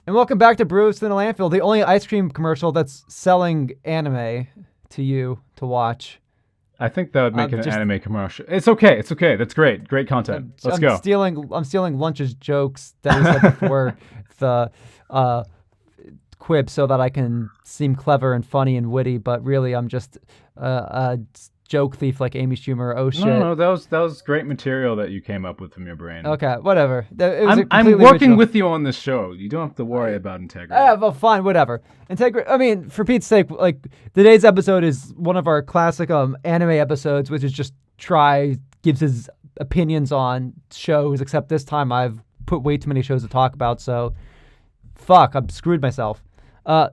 And welcome back to Brews in the Landfill, the only ice cream commercial that's selling anime to you to watch. I think that would make an anime commercial. It's okay. That's great. Great content. Let's go. I'm stealing Lunch's jokes that he said before the quib so that I can seem clever and funny and witty, but really I'm just a joke thief like Amy Schumer. Oh shit! No, that was great material that you came up with from your brain. Okay, whatever. I'm working original. With you on this show. You don't have to worry about integrity. Well, fine, whatever. Integrity. I mean, for Pete's sake, like today's episode is one of our classic anime episodes, which is just Try gives his opinions on shows. Except this time, I've put way too many shows to talk about, so fuck, I've screwed myself. My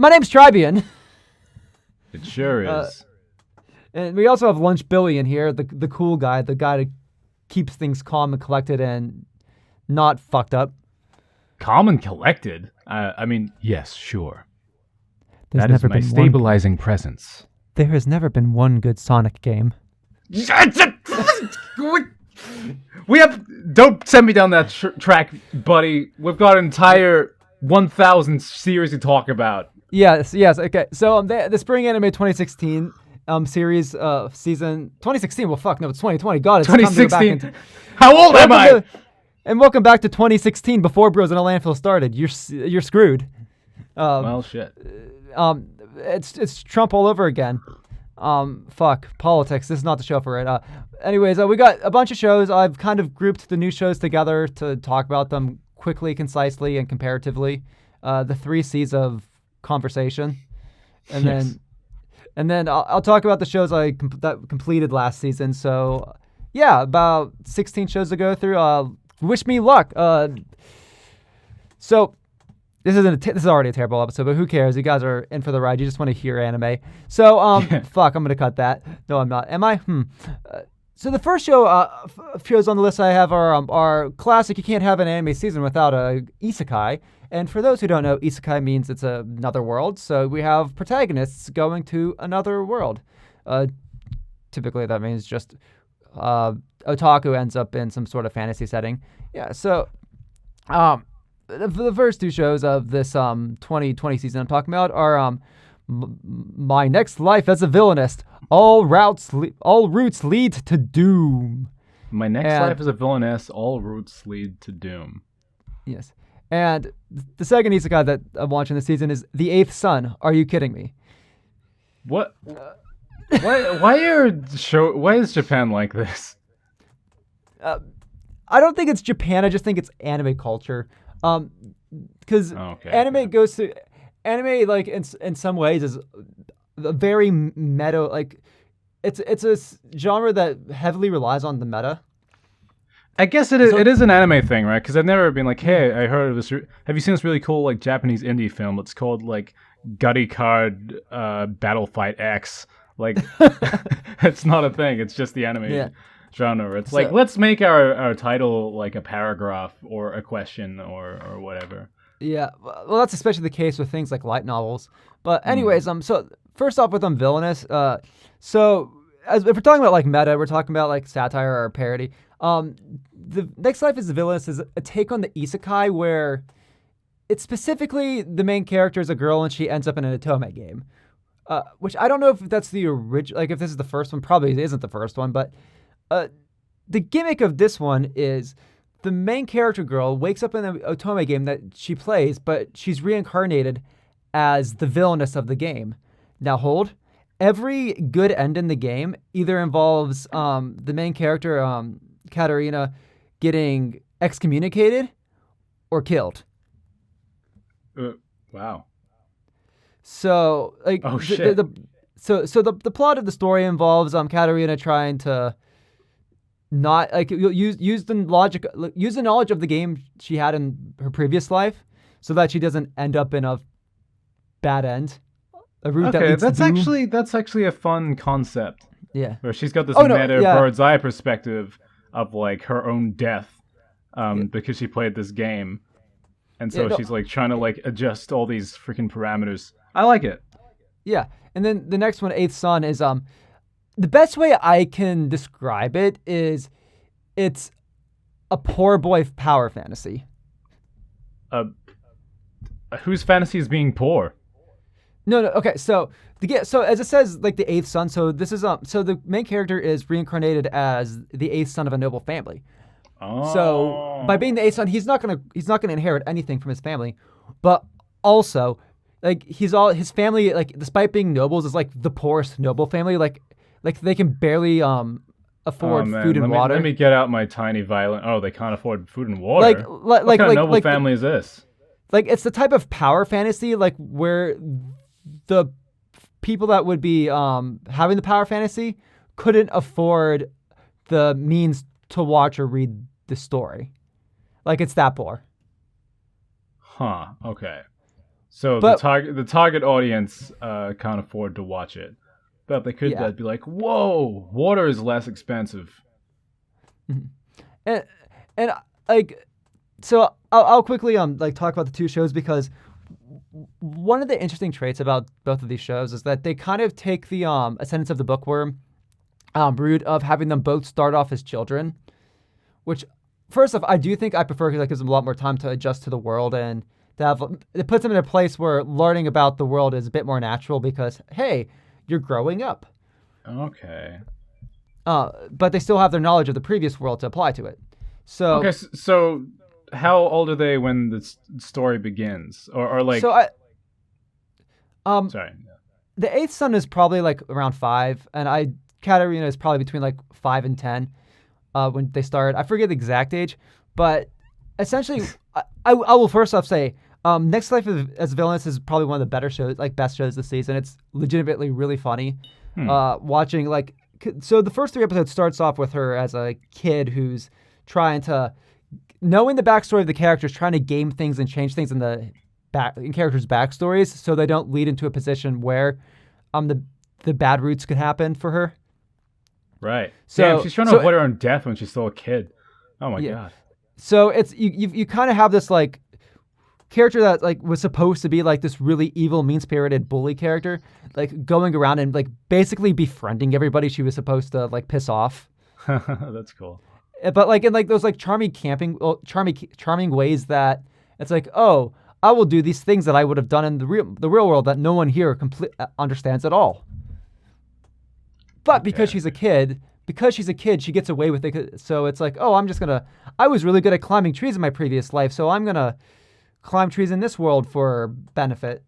name's Trybien. It sure is. And we also have Lunchbillion here, the cool guy, the guy that keeps things calm and collected and not fucked up. Calm and collected? I mean, yes, sure. That is my stabilizing presence. There has never been one good Sonic game. Don't send me down that track, buddy. We've got an entire 1,000 series to talk about. Yes, okay. So the Spring Anime 2016 series season 2016. Well, fuck no, it's 2020. God, it's 2016. How old am I? And welcome back to 2016. Before Bros in a Landfill started, you're screwed. Well, shit. It's Trump all over again. Fuck politics. This is not the show for it. Anyways, we got a bunch of shows. I've kind of grouped the new shows together to talk about them quickly, concisely, and comparatively. The 3 C's of conversation, and yes. then I'll talk about the shows that completed last season. So, yeah, about 16 shows to go through. Wish me luck. So this is already a terrible episode, but who cares? You guys are in for the ride. You just want to hear anime. So, fuck, I'm gonna cut that. No, I'm not. Am I? So the first shows on the list I have are classic. You can't have an anime season without a isekai. And for those who don't know, isekai means it's another world. So we have protagonists going to another world. Typically, that means just otaku ends up in some sort of fantasy setting. Yeah. So, the first 2 shows of this 2020 season I'm talking about are My Next Life as a Villainist. All routes lead to doom. My Next Life as a Villainess. All routes lead to doom. Yes. And the second isekai that I'm watching this season is The Eighth Son. Are you kidding me? What? Why is Japan like this? I don't think it's Japan. I just think it's anime culture. Because anime goes to anime, like in some ways is a very meta. Like it's a genre that heavily relies on the meta. I guess it is an anime thing, right? Because I've never been like, hey, I heard of this. Have you seen this really cool like Japanese indie film? It's called like Gutty Card Battle Fight X. Like, it's not a thing. It's just the anime genre. It's like, let's make our title like a paragraph or a question or whatever. Yeah, well, that's especially the case with things like light novels. But anyways, so first off with Villainous. So if we're talking about like meta, we're talking about like satire or parody. The Next Life as a Villainous is a take on the isekai where it's specifically the main character is a girl and she ends up in an otome game. Which I don't know if that's the original, like if this is the first one, probably isn't the first one, but the gimmick of this one is the main character girl wakes up in an otome game that she plays, but she's reincarnated as the villainess of the game. Now hold, every good end in the game either involves the main character, Katarina, getting excommunicated or killed. Wow. So like, the plot of the story involves Katarina trying to not like use the knowledge of the game she had in her previous life, so that she doesn't end up in a bad end. A route that leads to doom. That's actually a fun concept. Yeah. Where she's got this bird's eye perspective of like her own death, because she played this game, and so she's like trying to like adjust all these freaking parameters. I like it. Yeah, and then the next one, Eighth Son, is the best way I can describe it is it's a poor boy power fantasy. Whose fantasy is being poor? No. Okay. So as it says, like the eighth son. So this is so the main character is reincarnated as the eighth son of a noble family. So by being the eighth son, he's not gonna inherit anything from his family, but also, like his family, like despite being nobles, is like the poorest noble family. Like they can barely afford food and water. Let me get out my tiny violin. Oh, they can't afford food and water. What kind of noble family is this? Like it's the type of power fantasy, like where the people that would be having the power fantasy couldn't afford the means to watch or read the story. Like it's that poor. Huh. Okay. So the target audience can't afford to watch it, but they could be like, "Whoa, water is less expensive." And like, so I'll quickly like talk about the two shows because one of the interesting traits about both of these shows is that they kind of take the Ascendance of the Bookworm route of having them both start off as children, which first off I do think I prefer because that gives them a lot more time to adjust to the world and to have, it puts them in a place where learning about the world is a bit more natural because hey, you're growing up. Okay. But they still have their knowledge of the previous world to apply to it. So okay, so how old are they when the story begins, or like? So sorry. The eighth son is probably like around 5, and Katarina is probably between like 5 and 10 when they start. I forget the exact age, but essentially, I will first off say, Next Life as Villainous is probably one of the better shows, like best shows this season. It's legitimately really funny. Watching like, so the first 3 episodes starts off with her as a kid who's trying to, knowing the backstory of the characters, trying to game things and change things in characters' backstories so they don't lead into a position where the bad roots could happen for her. Right. So damn, she's trying to avoid her own death when she's still a kid. Oh my god. So it's you kind of have this like character that like was supposed to be like this really evil, mean-spirited bully character, like going around and like basically befriending everybody she was supposed to like piss off. That's cool. But like in like those like charming ways that it's like, oh, I will do these things that I would have done in the real world that no one here understands at all. But because she's a kid, she gets away with it. So it's like, oh, I was really good at climbing trees in my previous life, so I'm gonna climb trees in this world for benefit.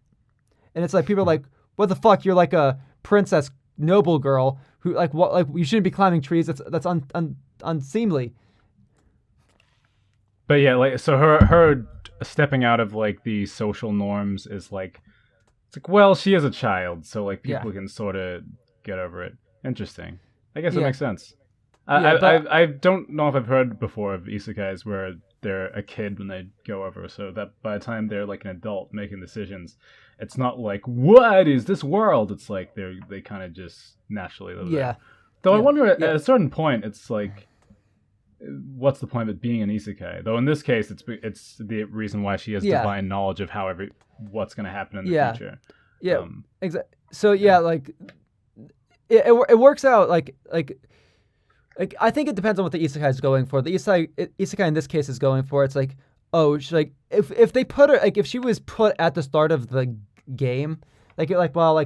And it's like people are like, what the fuck? You're like a princess noble girl who like what? Like you shouldn't be climbing trees. That's unseemly. But yeah, like so her stepping out of like the social norms is like, it's like, well, she is a child, so like people can sort of get over it. Interesting. I guess it makes sense. I don't know if I've heard before of isekais where they're a kid when they go over, so that by the time they're like an adult making decisions, it's not like, what is this world? It's like they kind of just naturally live there. Though I wonder at a certain point, it's like, what's the point of it being an isekai? Though in this case, it's the reason why she has divine knowledge of how what's going to happen in the future. Yeah, exactly. So like it works out like I think it depends on what the isekai is going for. The isekai in this case is going for, it's like, oh, she's like, if they put her, like if she was put at the start of the game, while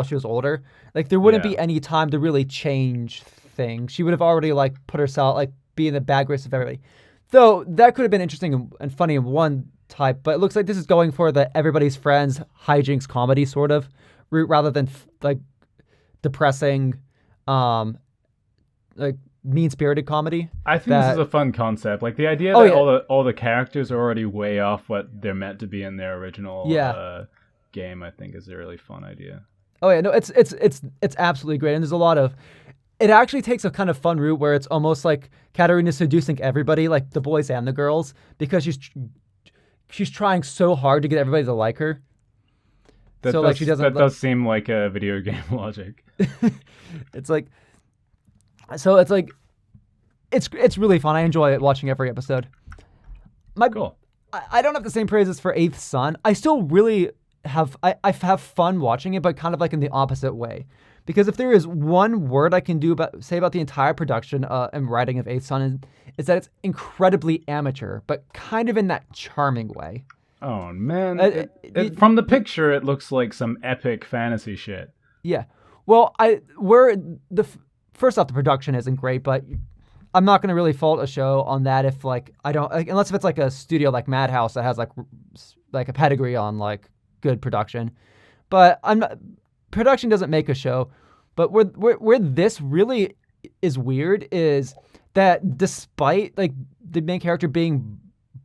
she was older, like there wouldn't be any time to really change things. She would have already like put herself like be in the bad grace of everybody. Though that could have been interesting and funny in one type, but it looks like this is going for the everybody's friends hijinks comedy sort of route rather than like depressing, like mean-spirited comedy. I think this is a fun concept. Like the idea that all the characters are already way off what they're meant to be in their original game, I think is a really fun idea. Oh yeah, no, it's absolutely great, and there's a lot of. It actually takes a kind of fun route where it's almost like Katarina seducing everybody, like the boys and the girls, because she's trying so hard to get everybody to like her. That does seem like a video game logic. It's like it's really fun. I enjoy it watching every episode. Cool. I don't have the same praises for Eighth Son. I still really have fun watching it, but kind of like in the opposite way. Because if there is one word I can say about the entire production and writing of Eighth Son, is that it's incredibly amateur, but kind of in that charming way. Oh man, from the picture, it looks like some epic fantasy shit. Yeah. Well, first off, the production isn't great, but I'm not gonna really fault a show on that if like I don't unless if it's like a studio like Madhouse that has like a pedigree on like good production. But production doesn't make a show. But where this really is weird is that despite like the main character being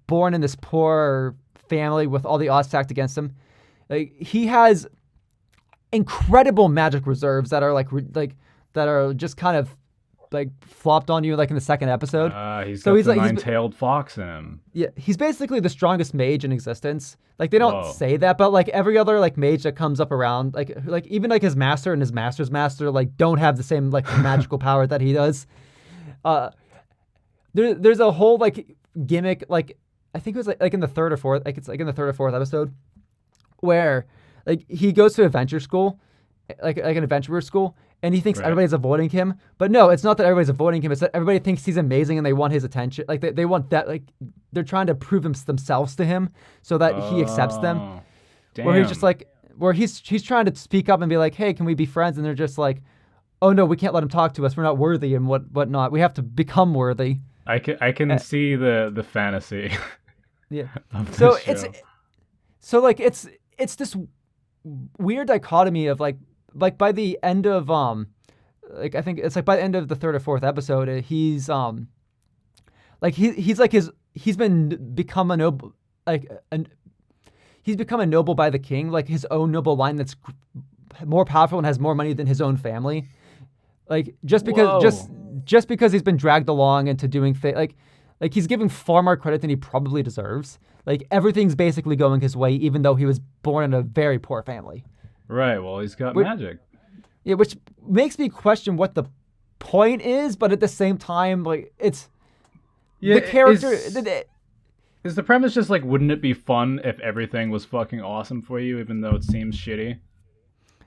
born in this poor family with all the odds stacked against him, like he has incredible magic reserves that are that are just kind of like flopped on you like in the second episode. He's got the nine-tailed fox in him. Yeah, he's basically the strongest mage in existence. Like they don't say that, but like every other like mage that comes up around, like even like his master and his master's master, like don't have the same like magical power that he does. There's a whole like gimmick, like I think it was like in the third or fourth, like it's like in the third or fourth episode, where like he goes to adventure school, like an adventurer school, and he thinks everybody's avoiding him. But no, it's not that everybody's avoiding him. It's that everybody thinks he's amazing and they want his attention. Like they want that, like they're trying to prove themselves to him so that he accepts them. Damn. Where he's just like, where he's trying to speak up and be like, hey, can we be friends? And they're just like, oh no, we can't let him talk to us. We're not worthy and whatnot. We have to become worthy. I can see the fantasy. Yeah. So it's this weird dichotomy of like by the end of like I think it's like by the end of the third or fourth episode, he's he's become a noble, like he's become a noble by the king, like his own noble line that's more powerful and has more money than his own family. Like just because he's been dragged along into doing things like he's giving far more credit than he probably deserves. Like everything's basically going his way, even though he was born in a very poor family. Right. Well, he's got magic. Yeah, which makes me question what the point is, but at the same time, like it's the character. Is the premise just like, wouldn't it be fun if everything was fucking awesome for you, even though it seems shitty?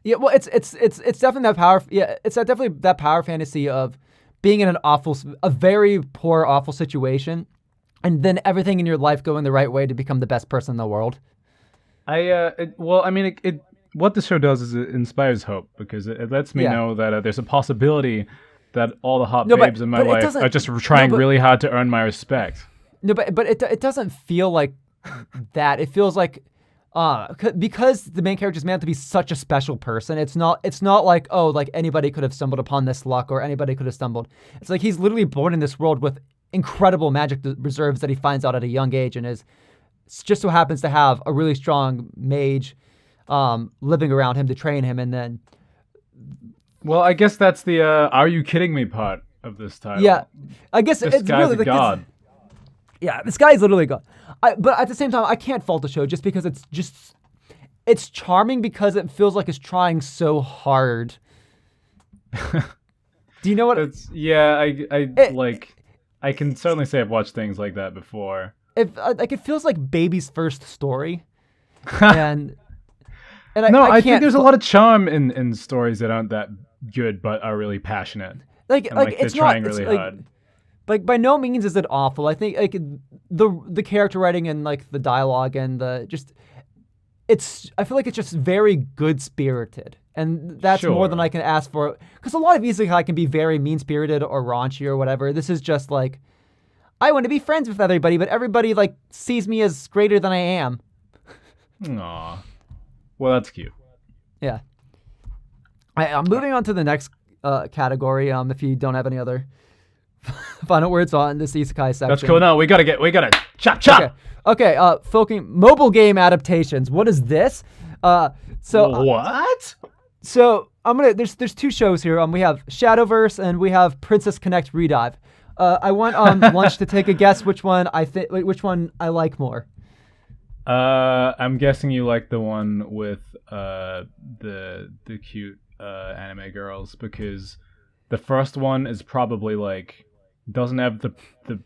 Yeah, well, it's definitely that power. Yeah, it's definitely that power fantasy of being in a very poor, awful situation, and then everything in your life going the right way to become the best person in the world. What the show does is it inspires hope, because it lets me know that there's a possibility that all the hot babes in my life are just trying really hard to earn my respect. No, but it doesn't feel like that. It feels like because the main character is meant to be such a special person. It's not like, oh, like anybody could have stumbled upon this luck or anybody could have stumbled. It's like he's literally born in this world with incredible magic reserves that he finds out at a young age, and just so happens to have a really strong mage living around him to train him. And then, well, I guess that's the "Are you kidding me?" part of this title. Yeah, I guess this it's guy's really a god. Yeah, this guy's literally God. But at the same time, I can't fault the show just because it's charming because it feels like it's trying so hard. Do you know what? I can certainly say I've watched things like that before. It feels like baby's first story, and I think there's a lot of charm in stories that aren't that good but are really passionate. Like they're trying really hard. Like by no means is it awful. I think like the character writing and like the dialogue and I feel like it's just very good spirited, and that's more than I can ask for. Because a lot of isekai can be very mean spirited or raunchy or whatever. This is just like, I want to be friends with everybody, but everybody like sees me as greater than I am. Aw, well that's cute. Yeah. I'm moving on to the next category. If you don't have any other final words on this isekai section. That's cool. No, we gotta chop. Okay. Mobile game adaptations. What is this? What? So there's two shows here. We have Shadowverse and we have Princess Connect Redive. I want Lunch to take a guess which one I like more. I'm guessing you like the one with the cute anime girls, because the first one is probably like doesn't have the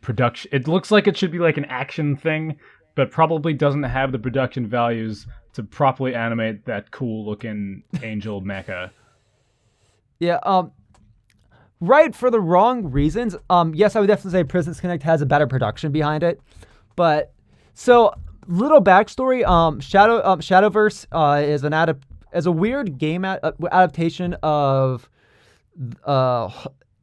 production. It looks like it should be like an action thing, but probably doesn't have the production values to properly animate that cool looking angel mecha. Yeah, right, for the wrong reasons. Yes, I would definitely say Princess Connect has a better production behind it. But so little backstory. Shadowverse is a weird game adaptation of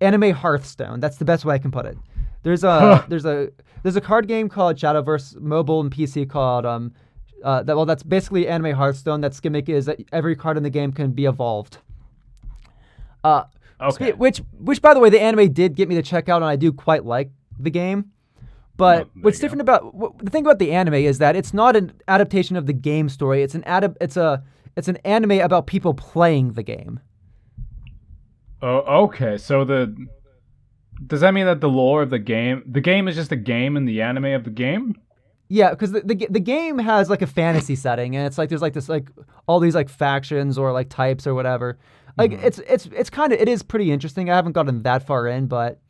anime Hearthstone. That's the best way I can put it. There's a card game called Shadowverse, mobile and PC called that's basically anime Hearthstone. That's gimmick is that every card in the game can be evolved. Okay. Which by the way, the anime did get me to check out, and I do quite like the game. But what's different about the thing about the anime is that it's not an adaptation of the game story. It's an anime about people playing the game. Oh, okay. So does that mean that the lore of the game is just a game in the anime of the game? Yeah, because the game has like a fantasy setting, and it's like there's like this like all these like factions or like types or whatever. Like it's kind of, it is pretty interesting. I haven't gotten that far in, but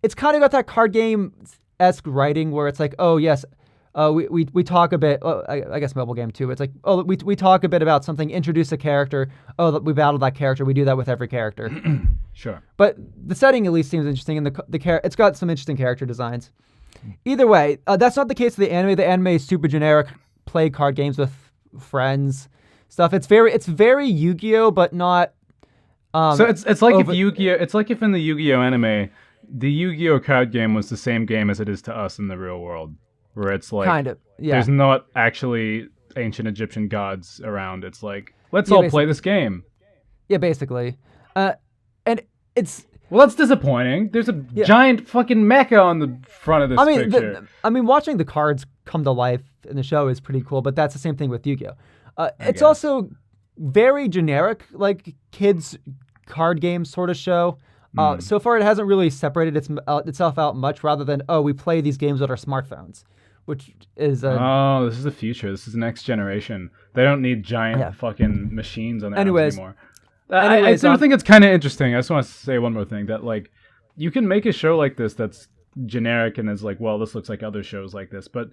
it's kind of got that card game-esque writing where it's like, oh yes, we talk a bit. I guess mobile game too. It's like, oh, we talk a bit about something, introduce a character. Oh, we battle that character. We do that with every character. Sure. But the setting at least seems interesting, and it's got some interesting character designs. Either way, that's not the case of the anime. The anime is super generic. Play card games with friends, stuff. It's very Yu-Gi-Oh, but not. So it's like if Yu-Gi-Oh, it's like if in the Yu-Gi-Oh anime, the Yu-Gi-Oh card game was the same game as it is to us in the real world, where it's like kind of, yeah. There's not actually ancient Egyptian gods around. It's like let's all play this game. Yeah, basically, and it's. Well, that's disappointing. There's a giant fucking mecha on the front of this picture. Watching the cards come to life in the show is pretty cool, but that's the same thing with Yu-Gi-Oh. It's also very generic, like kids card game sort of show. So far, it hasn't really separated itself out much, rather than, we play these games with our smartphones, which is this is the future. This is the next generation. They don't need giant fucking machines on their hands anymore. I do think it's kind of interesting. I just want to say one more thing, that like you can make a show like this that's generic and is like, well, this looks like other shows like this, but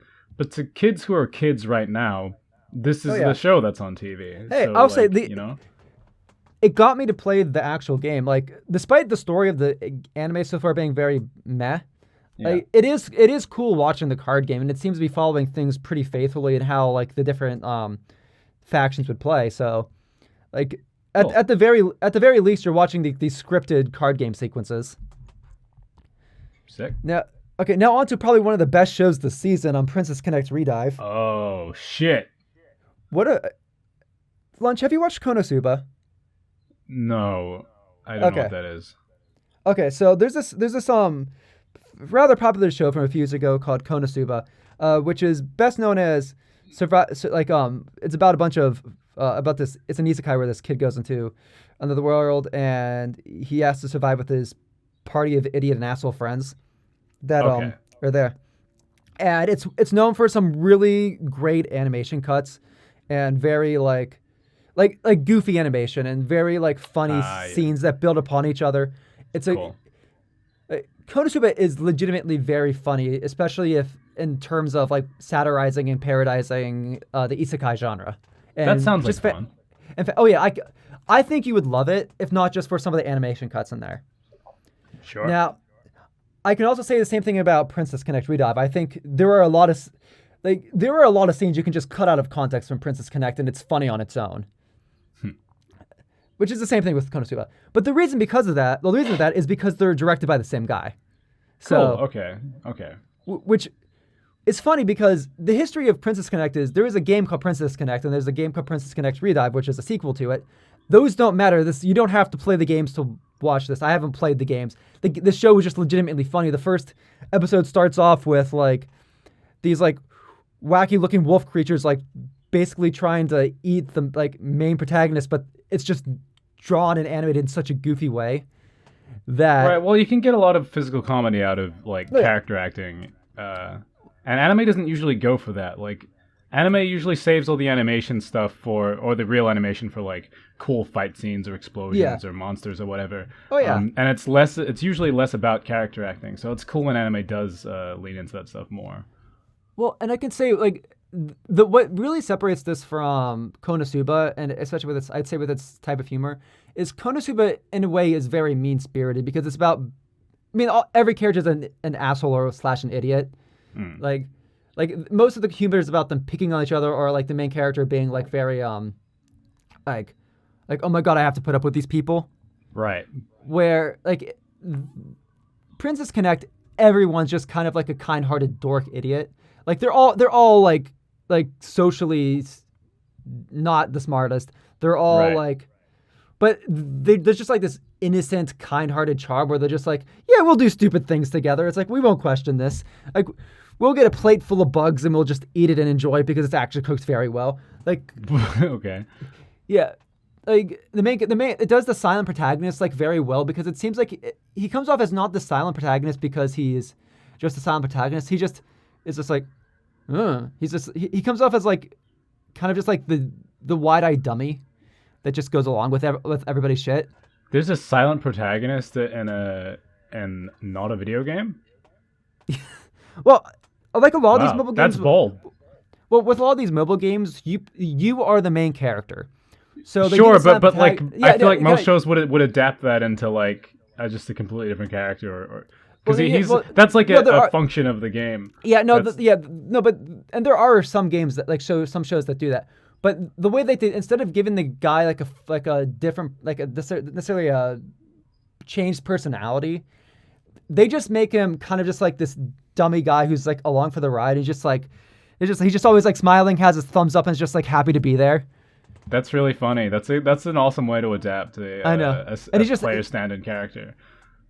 to kids who are kids right now, this is the show that's on TV. Hey, so, I'll say it got me to play the actual game. Like, despite the story of the anime so far being very meh, like, it is cool watching the card game, and it seems to be following things pretty faithfully in how like the different factions would play. So, like. Cool. At the very least, you're watching these scripted card game sequences. Sick. Now on to probably one of the best shows this season on Princess Connect Redive. Oh shit! Lunch? Have you watched Konosuba? No, I don't know what that is. Okay, so there's this rather popular show from a few years ago called Konosuba, which is best known as it's about a bunch of. About this, it's an isekai where this kid goes into another world and he has to survive with his party of idiot and asshole friends that are there. And it's known for some really great animation cuts and very like goofy animation and very like funny scenes that build upon each other. It's cool. Konosuba is legitimately very funny, especially if in terms of like satirizing and parodizing the isekai genre. And that sounds like fun. I think you would love it, if not just for some of the animation cuts in there. Sure. Now, I can also say the same thing about Princess Connect Redive. I think there are a lot of scenes you can just cut out of context from Princess Connect, and it's funny on its own. Which is the same thing with Konosuba. But the reason of that is because they're directed by the same guy. So, cool. Okay. Which it's funny because the history of Princess Connect is there is a game called Princess Connect and there's a game called Princess Connect Redive, which is a sequel to it. Those don't matter. You don't have to play the games to watch this. I haven't played the games. The show was just legitimately funny. The first episode starts off with like these like wacky looking wolf creatures like basically trying to eat the like main protagonist, but it's just drawn and animated in such a goofy way that right. Well, you can get a lot of physical comedy out of like character acting. And anime doesn't usually go for that. Like, anime usually saves all the animation stuff or the real animation for like cool fight scenes or explosions or monsters or whatever. Oh yeah. And it's usually less about character acting. So it's cool when anime does lean into that stuff more. Well, and I can say like what really separates this from Konosuba, and especially with its type of humor, is Konosuba in a way is very mean spirited because it's about. I mean, every character is an asshole or / an idiot. Like like most of the humor is about them picking on each other, or like the main character being like very like oh my god, I have to put up with these people. Right. Where like Princess Connect, everyone's just kind of like a kind-hearted dork idiot. Like they're all like socially not the smartest. They're all like, but there's just like this innocent, kind-hearted charm where they're just like, yeah, we'll do stupid things together. It's like, we won't question this. Like, we'll get a plate full of bugs and we'll just eat it and enjoy it because it's actually cooked very well. Like, okay. Yeah. Like the main, it does the silent protagonist like very well, because it seems like he comes off as not the silent protagonist because he's just a silent protagonist. He just is just like, he comes off as like kind of just like the wide-eyed dummy that just goes along with everybody's shit. There's a silent protagonist and not a video game. Well, like a lot of these mobile games. That's bold. Well, with a lot of these mobile games, you are the main character. So sure, but like I feel like most shows would adapt that into like just a completely different character, or because that's like a function of the game. Yeah, no, but and there are some games that like some shows that do that. But the way they did, instead of giving the guy like a different, like a necessarily a changed personality, they just make him kind of just like this dummy guy who's like along for the ride. He's just like, he's just always like smiling, has his thumbs up, and is just like happy to be there. That's really funny. That's an awesome way to adapt a player stand-in character.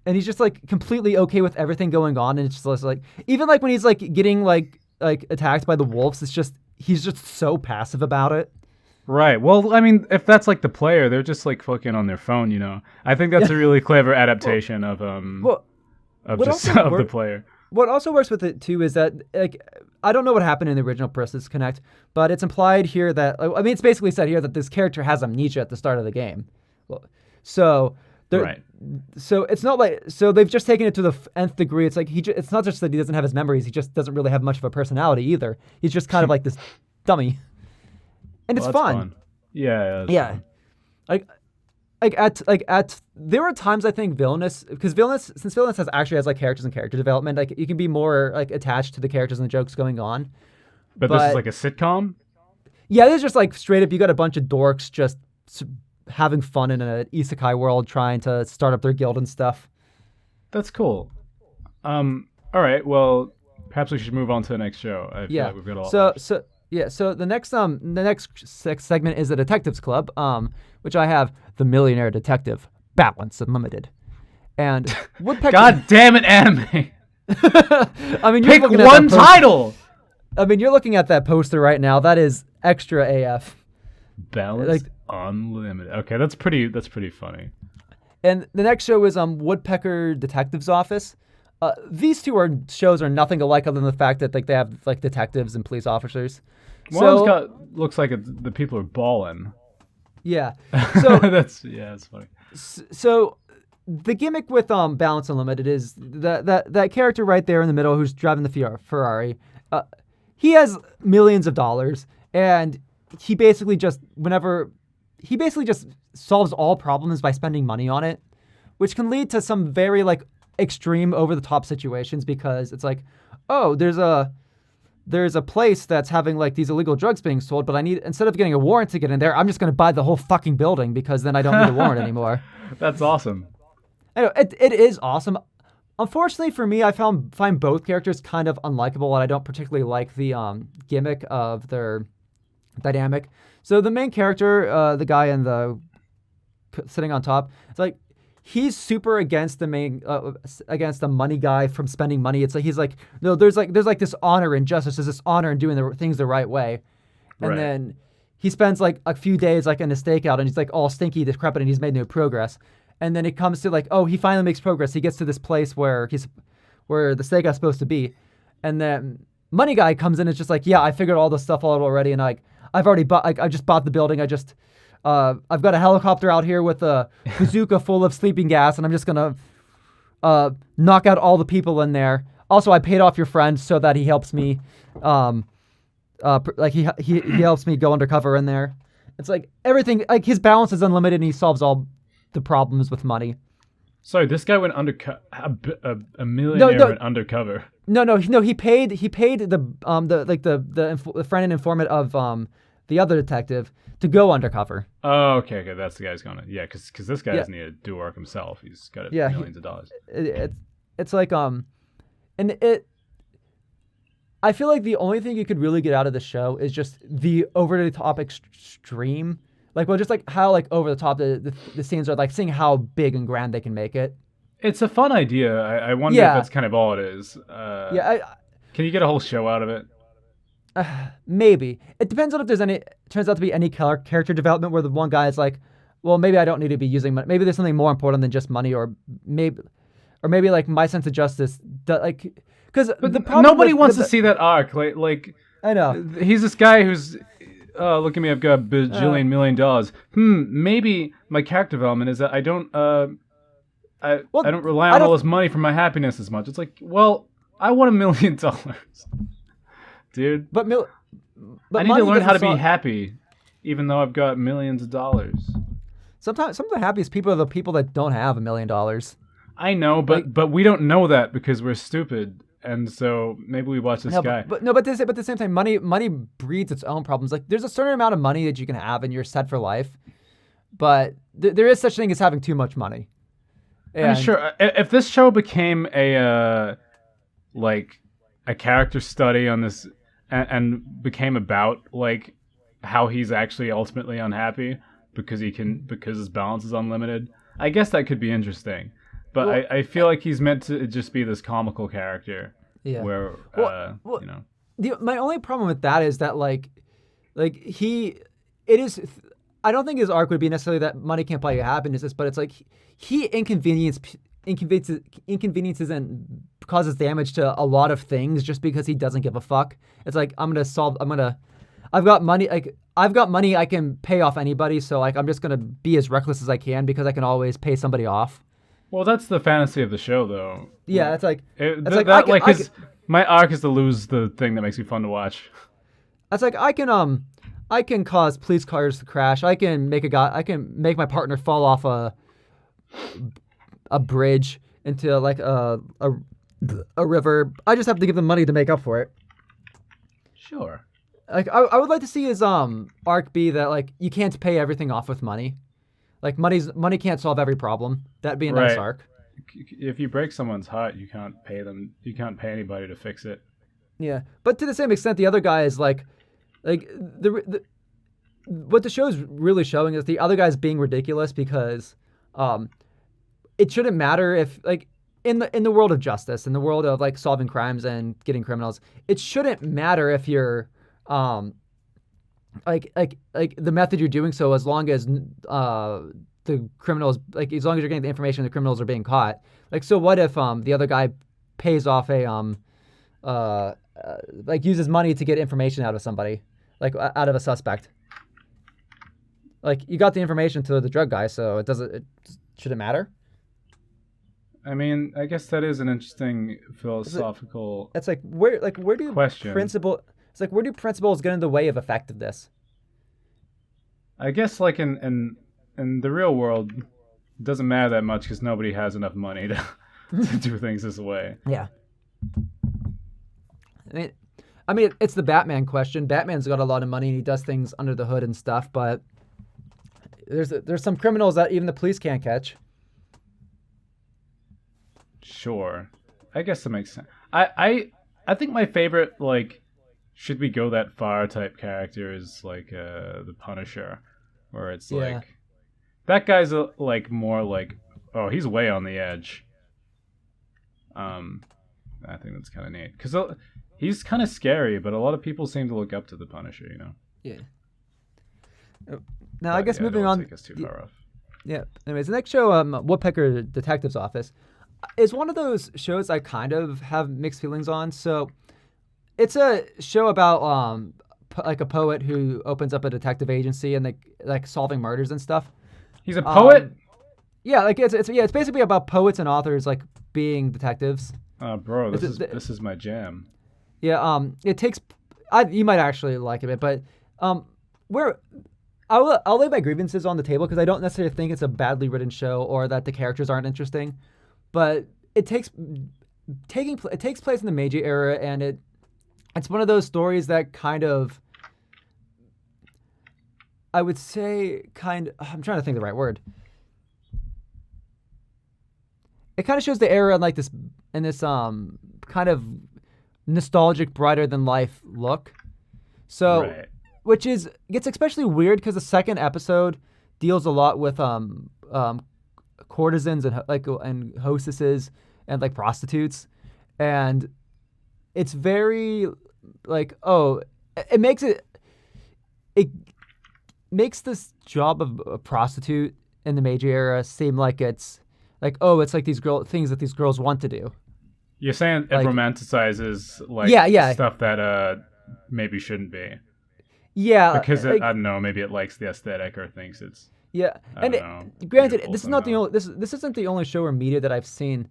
And he's just like completely okay with everything going on, and it's just like, even like when he's like getting like attacked by the wolves, it's just he's just so passive about it. Right. Well, I mean, if that's like the player, they're just like fucking on their phone, you know. I think that's a really clever adaptation of the player. What also works with it too is that like I don't know what happened in the original Princess Connect, but it's implied here that it's basically said here that this character has amnesia at the start of the game. Well, so it's not like they've just taken it to the nth degree. It's like it's not just that he doesn't have his memories; he just doesn't really have much of a personality either. He's just kind of like this dummy, and it's fun. Yeah. Fun. There are times I think Villainous has like characters and character development, like you can be more like attached to the characters and the jokes going on. But this is like a sitcom? Yeah, this is just like straight up, you got a bunch of dorks just having fun in an isekai world trying to start up their guild and stuff. That's cool. All right, well, perhaps we should move on to the next show. I feel like we've got a lot. So the next segment is the Detectives Club, which I have the Millionaire Detective Balance Unlimited, and Woodpecker. God damn it, anime! I mean, pick one title. I mean, you're looking at that poster right now. That is extra AF. Balance Unlimited. Okay, that's pretty funny. And the next show is Woodpecker Detective's Office. These two shows are nothing alike other than the fact that like they have like detectives and police officers. Looks like the people are balling. Yeah. So that's funny. So the gimmick with Balance Unlimited is that character right there in the middle who's driving the Ferrari. He has millions of dollars, and he basically just solves all problems by spending money on it, which can lead to some very like extreme over the top situations, because it's like, oh, there's a place that's having like these illegal drugs being sold, but instead of getting a warrant to get in there, I'm just going to buy the whole fucking building because then I don't need a warrant anymore. That's awesome. Anyway, it is awesome. Unfortunately for me, I find both characters kind of unlikable, and I don't particularly like the gimmick of their dynamic. So the main character, the guy in the sitting on top, it's like he's super against the money guy from spending money. It's like he's like, no, there's like this honor in justice. There's this honor in doing the things the right way, and then he spends like a few days like in a stakeout, and he's like all stinky, decrepit, and he's made no progress. And then it comes to like, oh, he finally makes progress. He gets to this place where the stakeout's supposed to be, and then money guy comes in and it's just like, yeah, I figured all this stuff out already, and like I've already bought, I just bought the building. I've got a helicopter out here with a bazooka full of sleeping gas, and I'm just gonna knock out all the people in there. Also, I paid off your friend so that he helps me, he helps me go undercover in there. It's like everything, like his balance is unlimited, and he solves all the problems with money. Sorry, this guy went undercover. A millionaire went undercover. No. He paid the friend and informant of the other detective to go undercover. Oh, okay. That's the guy's gonna. Yeah, because this guy doesn't need to do work himself. He's got millions of dollars. It's like and it. I feel like the only thing you could really get out of the show is just the over the top extreme. Like, well, just like how like over the top the scenes are, like seeing how big and grand they can make it. It's a fun idea. I wonder if that's kind of all it is. Can you get a whole show out of it? Maybe. It depends on if turns out to be any character development where the one guy is like, well, maybe I don't need to be using money. Maybe there's something more important than just money, or maybe like my sense of justice, like, because nobody wants to see that arc. Like I know. He's this guy who's, look at me, I've got a bajillion $1 million. Maybe my character development is that I don't rely on all this money for my happiness as much. It's like, well, I want $1 million, dude. But I need to learn how to be happy, even though I've got millions of dollars. Sometimes some of the happiest people are the people that don't have $1 million. I know, but we don't know that because we're stupid. And so maybe we watch this guy. But at the same time, money breeds its own problems. Like, there's a certain amount of money that you can have and you're set for life. But there is such thing as having too much money. I'm sure if this show became a character study on this and became about like how he's actually ultimately unhappy because his balance is unlimited, I guess that could be interesting. But I feel like he's meant to just be this comical character. Yeah. Where you know. My only problem with that is that I don't think his arc would be necessarily that money can't buy you happiness, but it's like he inconveniences and causes damage to a lot of things just because he doesn't give a fuck. It's like I've got money I can pay off anybody, so like I'm just gonna be as reckless as I can because I can always pay somebody off. Well, that's the fantasy of the show, though. Yeah, it's like my arc is to lose the thing that makes me fun to watch. That's like I can cause police cars to crash. I can make my partner fall off a bridge into like a river. I just have to give them money to make up for it. Sure. Like I would like to see his arc be that like you can't pay everything off with money. Like money can't solve every problem. That'd be a nice arc. If you break someone's heart, you can't pay them. You can't pay anybody to fix it. Yeah, but to the same extent, the other guy is like the what the show is really showing is the other guy's being ridiculous because it shouldn't matter if like in the world of justice, in the world of like solving crimes and getting criminals, it shouldn't matter if you're like the method you're doing so, as long as the criminals, like as long as you're getting the information the criminals are being caught. Like, so what if the other guy pays off a like uses money to get information out of somebody, like out of a suspect. Like, you got the information to the drug guy, so it should it matter? I mean, I guess that is an interesting philosophical. It's like where do question. It's like where do principles get in the way of effectiveness? I guess like in the real world, it doesn't matter that much because nobody has enough money to do things this way. Yeah. I mean, it's the Batman question. Batman's got a lot of money and he does things under the hood and stuff, but there's some criminals that even the police can't catch. Sure, I guess that makes sense. I think my favorite, like, should we go that far type character is like the Punisher, where it's like that guy's like more like, oh, he's way on the edge. I think that's kind of neat because he's kind of scary, but a lot of people seem to look up to the Punisher, you know. Yeah. Now, I guess moving on. Take us too far off. Yeah. Anyways, the next show, Woodpecker Detective's Office, is one of those shows I kind of have mixed feelings on. So, it's a show about like a poet who opens up a detective agency and like solving murders and stuff. He's a poet. Yeah, like it's basically about poets and authors like being detectives. Bro, this is my jam. Yeah. It takes. You might actually like it, but where I'll lay my grievances on the table because I don't necessarily think it's a badly written show or that the characters aren't interesting, but it takes place in the Meiji era, and it's one of those stories that kind of, I would say, I'm trying to think of the right word. It kind of shows the era in like this kind of nostalgic, brighter than life look. So, Right. which gets especially weird because the second episode deals a lot with courtesans and hostesses and like prostitutes, and it's very like it makes this job of a prostitute in the Meiji era seem like it's like it's like these things that these girls want to do. You're saying it Like- romanticizes like Yeah. stuff that maybe shouldn't be. Yeah, Because like, I don't know, maybe it likes the aesthetic or thinks it's yeah, I and don't know, granted, beautiful this is not the somehow. only this isn't the only show or media that I've seen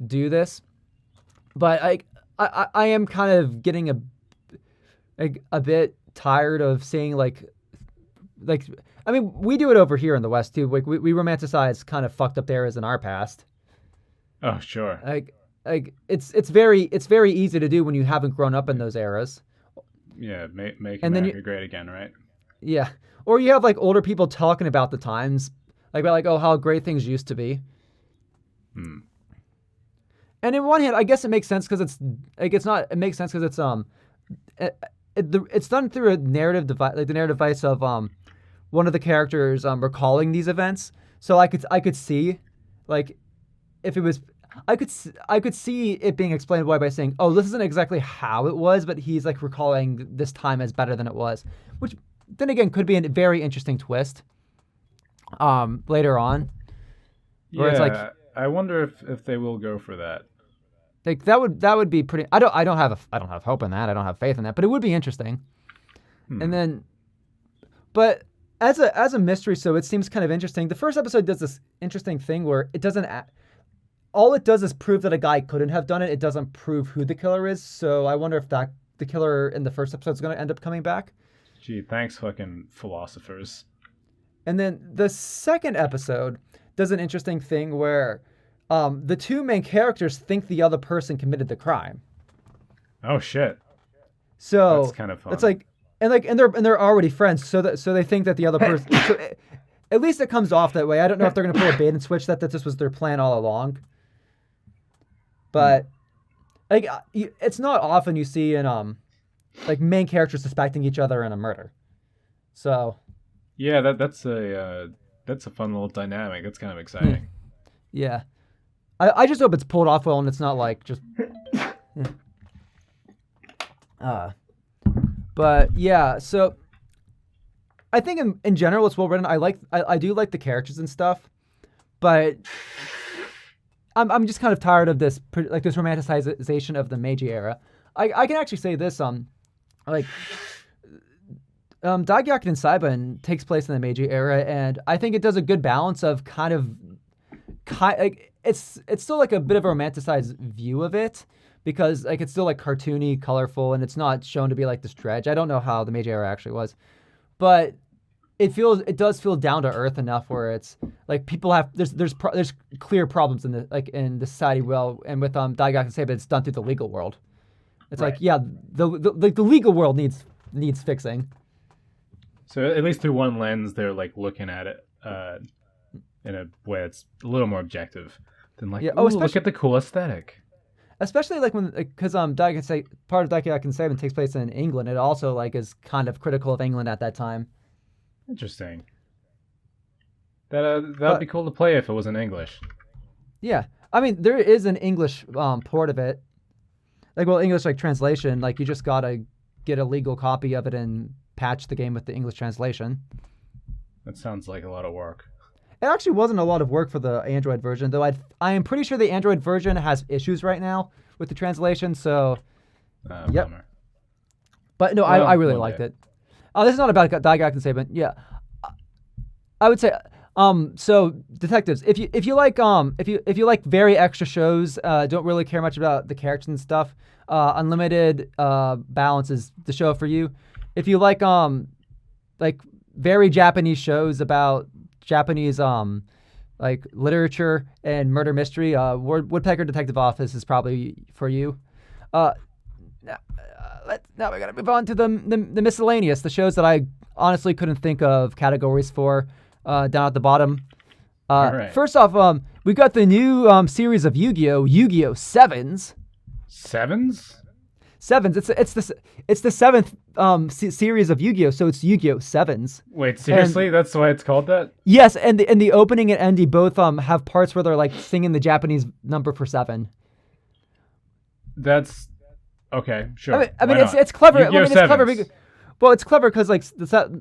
do this, but I am kind of getting a bit tired of seeing like I mean, we do it over here in the West too. Like we romanticize kind of fucked up eras in our past. Oh, sure. Like it's very easy to do when you haven't grown up in those eras. Yeah, make And then America great again, right? Yeah, or you have like older people talking about the times, like about how great things used to be. Hmm. And in one hand, I guess it makes sense because it's like it makes sense because it's done through a narrative device, like the narrative device of one of the characters recalling these events. So I could see, like, if it was. I could see it being explained away by saying, "Oh, this isn't exactly how it was, but he's like recalling this time as better than it was," which then again could be a very interesting twist. Later on, where it's like I wonder if they will go for that. like that would be pretty. I don't have hope in that. I don't have faith in that, but it would be interesting. And then, but as a mystery, so it seems kind of interesting. The first episode does this interesting thing where it doesn't. All it does is prove that a guy couldn't have done it. It doesn't prove who the killer is. So I wonder if the killer in the first episode is going to end up coming back. Gee, thanks, fucking philosophers. And then the second episode does an interesting thing where the two main characters think the other person committed the crime. Oh shit, So that's kind of fun. it's like and they're already friends. So they think that the other person. At least it comes off that way. I don't know if they're going to pull a bait and switch that this was their plan all along. But like it's not often you see in like main characters suspecting each other in a murder. So yeah, that's a fun little dynamic. That's kind of exciting. yeah, I just hope it's pulled off well and it's not like just. But yeah, so I think in general it's well written. I do like the characters and stuff, but I'm just kind of tired of this this romanticization of the Meiji era. I can actually say this Daigyaku and Saiban takes place in the Meiji era, and I think it does a good balance of like it's still like a bit of a romanticized view of it because like it's still like cartoony, colorful, and it's not shown to be like this dredge. I don't know how the Meiji era actually was, but it does feel down to earth enough where it's like people have there's clear problems in the society. Well, and with Daigyaku and Saiban, it's done through the legal world. It's Right. like yeah, the legal world needs fixing. So at least through one lens, they're like looking at it in a way that's a little more objective than like, Yeah, ooh, especially- look at the cool aesthetic. Especially like when because part of Daigyaku and Saiban takes place in England. It also like is kind of critical of England at that time. Interesting. That'd be cool to play if it was in English. Yeah, I mean there is an English port of it, English like translation. Like you just gotta get a legal copy of it and patch the game with the English translation. That sounds like a lot of work. It actually wasn't a lot of work for the Android version, though. I am pretty sure the Android version has issues right now with the translation. So, Yep. Bummer. but no, Well, I really one liked day. it. This is not about Daigyaku and Saiban. Yeah, I would say. So detectives, if you like very extra shows, don't really care much about the characters and stuff. Unlimited Balance is the show for you. If you like very Japanese shows about Japanese like literature and murder mystery, Woodpecker Detective Office is probably for you. Now we gotta move on to the miscellaneous, the shows that I honestly couldn't think of categories for down at the bottom. All right. First off, we got the new series of Yu-Gi-Oh! Sevens. Sevens? Sevens. It's the seventh series of Yu-Gi-Oh! So it's Yu-Gi-Oh! Sevens. Wait, seriously? That's why it's called that? Yes, and the opening and ending both have parts where they're like singing the Japanese number for 7. That's okay. Sure. I mean it's clever. Yu-Gi-Oh! It's clever. It's clever because like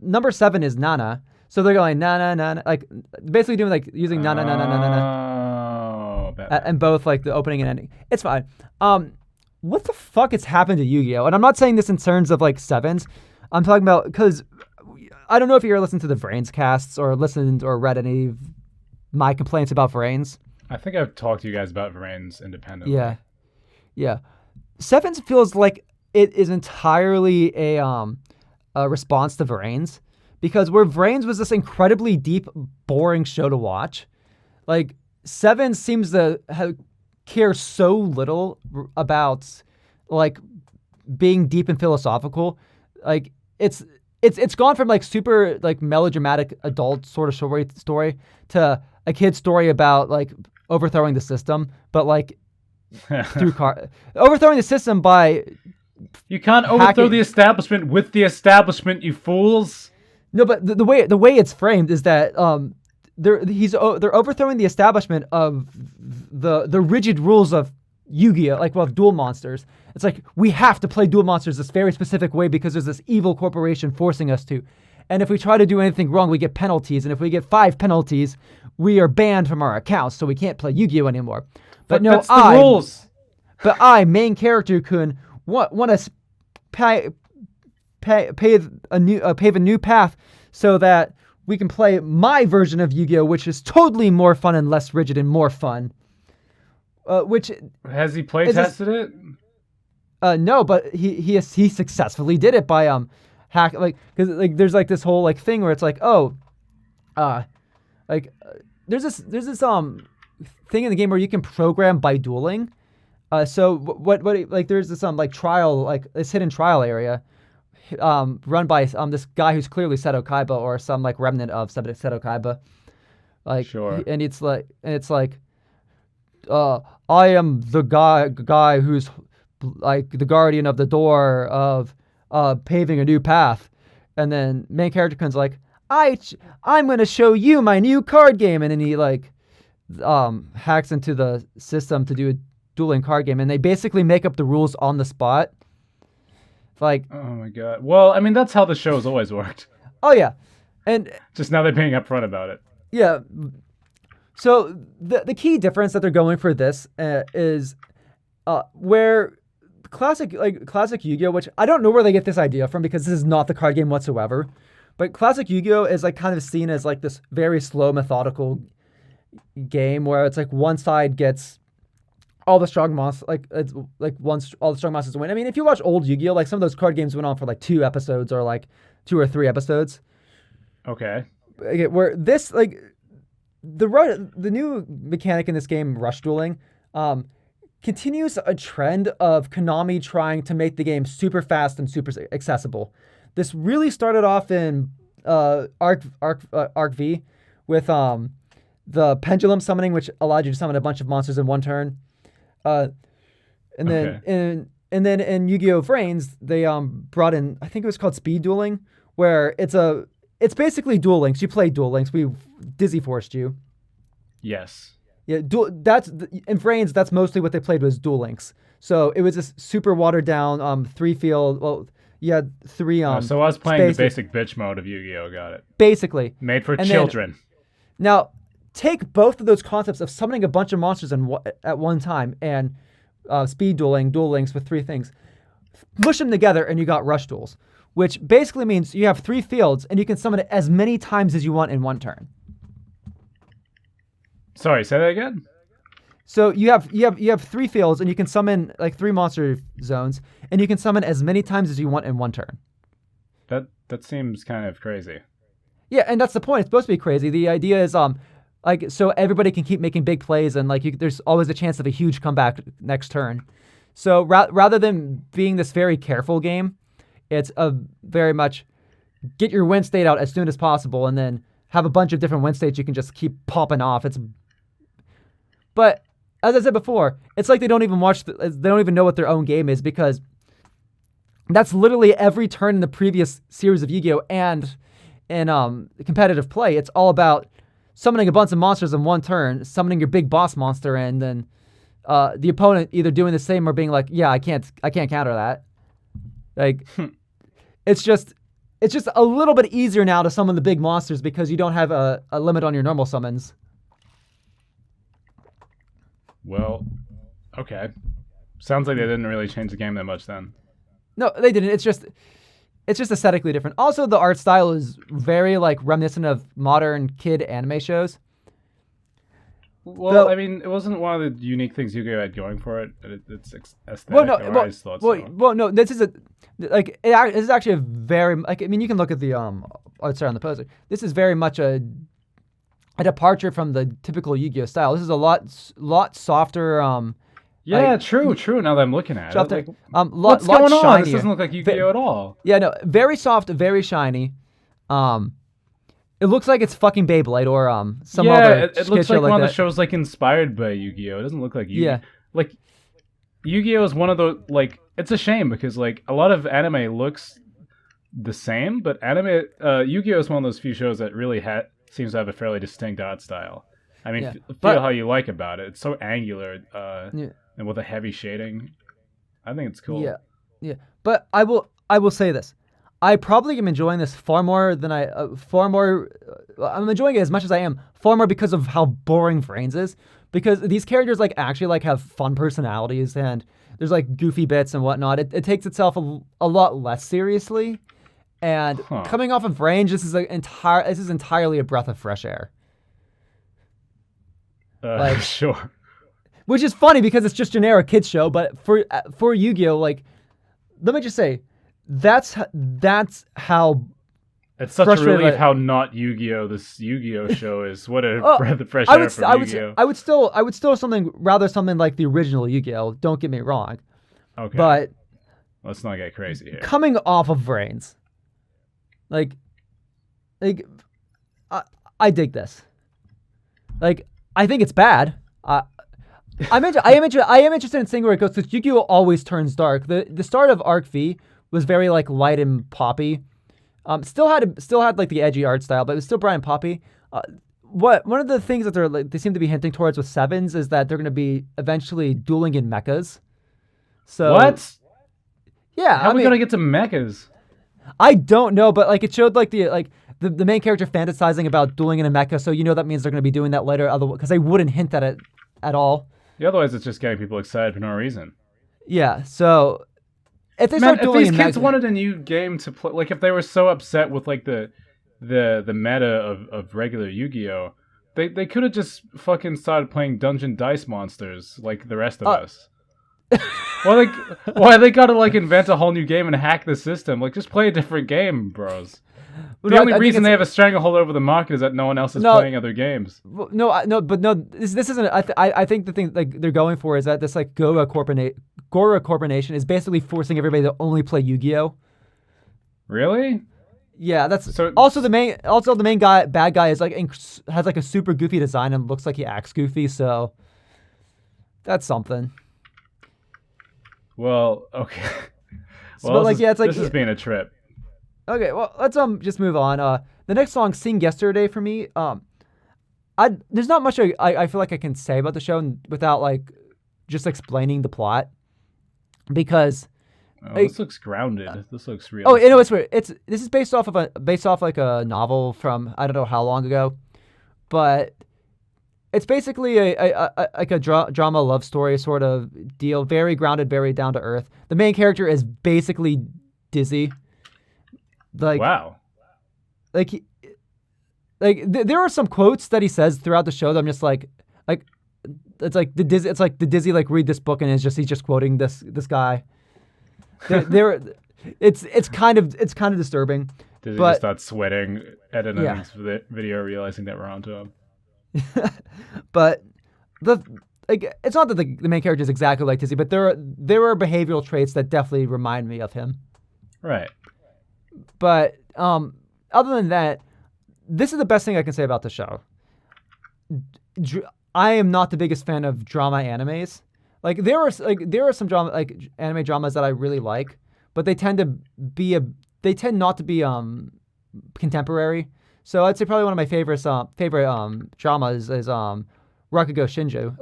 number 7 is Nana, so they're going na na na, like basically doing like using na na na na na na na, and both like the opening and ending. It's fine. What the fuck has happened to Yu-Gi-Oh? And I'm not saying this in terms of like sevens. I'm talking about because I don't know if you ever listened to the Vrains casts or listened or read any of my complaints about Vrains. I think I've talked to you guys about Vrains independently. Yeah. Sevens feels like it is entirely a response to Vrains, because where Vrains was this incredibly deep, boring show to watch, like Sevens seems to care so little about like being deep and philosophical. Like it's gone from like super like melodramatic adult sort of story to a kid's story about like overthrowing the system, but like through overthrowing the system by you can't overthrow the establishment with the establishment, you fools. No, but the way it's framed is that they're overthrowing the establishment of the rigid rules of Yu-Gi-Oh, like of Duel Monsters. It's like we have to play Duel Monsters this very specific way because there's this evil corporation forcing us to. And if we try to do anything wrong, we get penalties. And if we get 5 penalties, we are banned from our accounts, so we can't play Yu-Gi-Oh anymore. But no, that's the rules. But I, main character, Kun, want to pave a new path so that we can play my version of Yu-Gi-Oh, which is totally more fun and less rigid and more fun. Which has he play tested it? No, but he successfully did it by hack, like, because like there's like this whole like thing where it's like there's this thing in the game where you can program by dueling. So what like there's this like trial, like this hidden trial area run by this guy who's clearly Seto Kaiba or some like remnant of Seto Kaiba. Like sure. And it's like I am the guy who's like the guardian of the door of paving a new path. And then main character comes like, I'm going to show you my new card game. And then he like hacks into the system to do a dueling card game. And they basically make up the rules on the spot. Like, oh my God. Well, I mean, that's how the show's always worked. Oh yeah. And just now they're being upfront about it. Yeah. So the key difference that they're going for this is where classic Yu-Gi-Oh, which I don't know where they get this idea from because this is not the card game whatsoever, but classic Yu-Gi-Oh is like kind of seen as like this very slow, methodical game where it's like one side gets all the strong monsters, all the strong monsters win. I mean, if you watch old Yu-Gi-Oh, like some of those card games went on for like 2 episodes or like 2 or 3 episodes. Okay. Where this like the new mechanic in this game, rush dueling, continues a trend of Konami trying to make the game super fast and super accessible. This really started off in Arc V with the pendulum summoning, which allowed you to summon a bunch of monsters in one turn. And then in Yu-Gi-Oh! Vrains, they brought in, I think it was called speed dueling, where it's basically Duel Links. You play Duel Links. We Dizzy Forced you. Yes. Yeah, in Vrains, that's mostly what they played was Duel Links. So it was this super watered down 3 field. Well, you had 3 so I was playing the basic bitch mode of Yu-Gi-Oh! Got it. Basically. Made for children. Now, take both of those concepts of summoning a bunch of monsters at one time and speed dueling, Duel Links with 3 things. Mush them together and you got rush duels, which basically means you have 3 fields and you can summon it as many times as you want in one turn. Sorry, say that again? So you have 3 fields and you can summon like 3 monster zones and you can summon as many times as you want in one turn. That seems kind of crazy. Yeah, and that's the point. It's supposed to be crazy. The idea is like so everybody can keep making big plays and like there's always a chance of a huge comeback next turn. So rather than being this very careful game, it's a very much get your win state out as soon as possible and then have a bunch of different win states you can just keep popping off. But as I said before, it's like they don't even they don't even know what their own game is because that's literally every turn in the previous series of Yu-Gi-Oh! And in competitive play, it's all about summoning a bunch of monsters in one turn, summoning your big boss monster, and then the opponent either doing the same or being like, yeah, I can't counter that. Like, it's just a little bit easier now to summon the big monsters because you don't have a limit on your normal summons. Well, okay. Sounds like they didn't really change the game that much then. No, they didn't. It's just aesthetically different. Also, the art style is very like reminiscent of modern kid anime shows. Well, I mean, it wasn't one of the unique things Yu-Gi-Oh! Had going for it. It's aesthetic. Well, no. This is this is actually a very like. I mean, you can look at the art style on the poster. This is very much a departure from the typical Yu-Gi-Oh! Style. This is a lot softer. Yeah, like, true. Now that I'm looking at it, like, what's going on? Shinier. This doesn't look like Yu-Gi-Oh! At all. Yeah, no, very soft, very shiny. It looks like it's fucking Beyblade or some other. It looks like one of the shows like inspired by Yu-Gi-Oh! It doesn't look like Yu-Gi-Oh! Yeah. Like Yu-Gi-Oh! Is one of the like. It's a shame because like a lot of anime looks the same, but Yu-Gi-Oh! Is one of those few shows that really seems to have a fairly distinct art style. I mean, feel how you like about it. It's so angular. And with a heavy shading, I think it's cool. Yeah. But I will say this: I probably am enjoying this far more than I'm enjoying it as much as I am far more because of how boring Vrains is. Because these characters like actually like have fun personalities and there's like goofy bits and whatnot. It takes itself a lot less seriously. And coming off of Range, this is entirely a breath of fresh air. Sure. Which is funny because it's just generic kids show, but for Yu-Gi-Oh, like, let me just say, that's how. It's such a relief how not Yu-Gi-Oh! This Yu-Gi-Oh! Show is. What a breath of fresh air from Yu-Gi-Oh! I would still something like the original Yu-Gi-Oh! Don't get me wrong. Okay. But let's not get crazy here. Coming off of Vrains, like I dig this. Like, I think it's bad. I am interested in seeing where it goes because Yu-Gi-Oh! Always turns dark. The start of Arc V was very like light and poppy. Still had like the edgy art style, but it was still bright and poppy. One of the things that they seem to be hinting towards with Sevens is that they're going to be eventually dueling in mechas. So what? Yeah, how are we gonna get to mechas? I don't know, but like it showed like the main character fantasizing about dueling in a mecha, so you know that means they're going to be doing that later, because they wouldn't hint at it at all. Yeah, otherwise it's just getting people excited for no reason. Yeah, so if they start dueling if these kids wanted a new game to play, like if they were so upset with like the meta of regular Yu-Gi-Oh, they could have just fucking started playing Dungeon Dice Monsters like the rest of us. Why they gotta like invent a whole new game and hack the system? Like just play a different game, bros. The only reason they have a stranglehold over the market is that no one else is playing other games. This isn't. I think the thing like they're going for is that this like Gora Corporation is basically forcing everybody to only play Yu-Gi-Oh. Really? Yeah, that's also the main bad guy is like has like a super goofy design and looks like he acts goofy, so that's something. Well, okay. Well, this has been a trip. Okay, well, let's just move on. The next song, "Sing Yesterday," for me, there's not much I feel like I can say about the show without like just explaining the plot, because this looks grounded. This looks real. Oh, you know, it's weird. This is based off like a novel from I don't know how long ago, but it's basically a drama love story sort of deal. Very grounded, very down to earth. The main character is basically Dizzy. Like, wow. Like there are some quotes that he says throughout the show that I'm just like it's like the Dizzy like read this book and he's just quoting this guy. It's kind of disturbing. Does he just But start sweating, editing yeah, his video, realizing that we're onto him? but the like it's not that the main character is exactly like Dizzy, but there are behavioral traits that definitely remind me of him. Right. But other than that, this is the best thing I can say about the show. I am not the biggest fan of drama animes. There are some drama anime dramas that I really like, but they tend not to be contemporary. So I'd say probably one of my favorite dramas is Rakugo Shinju.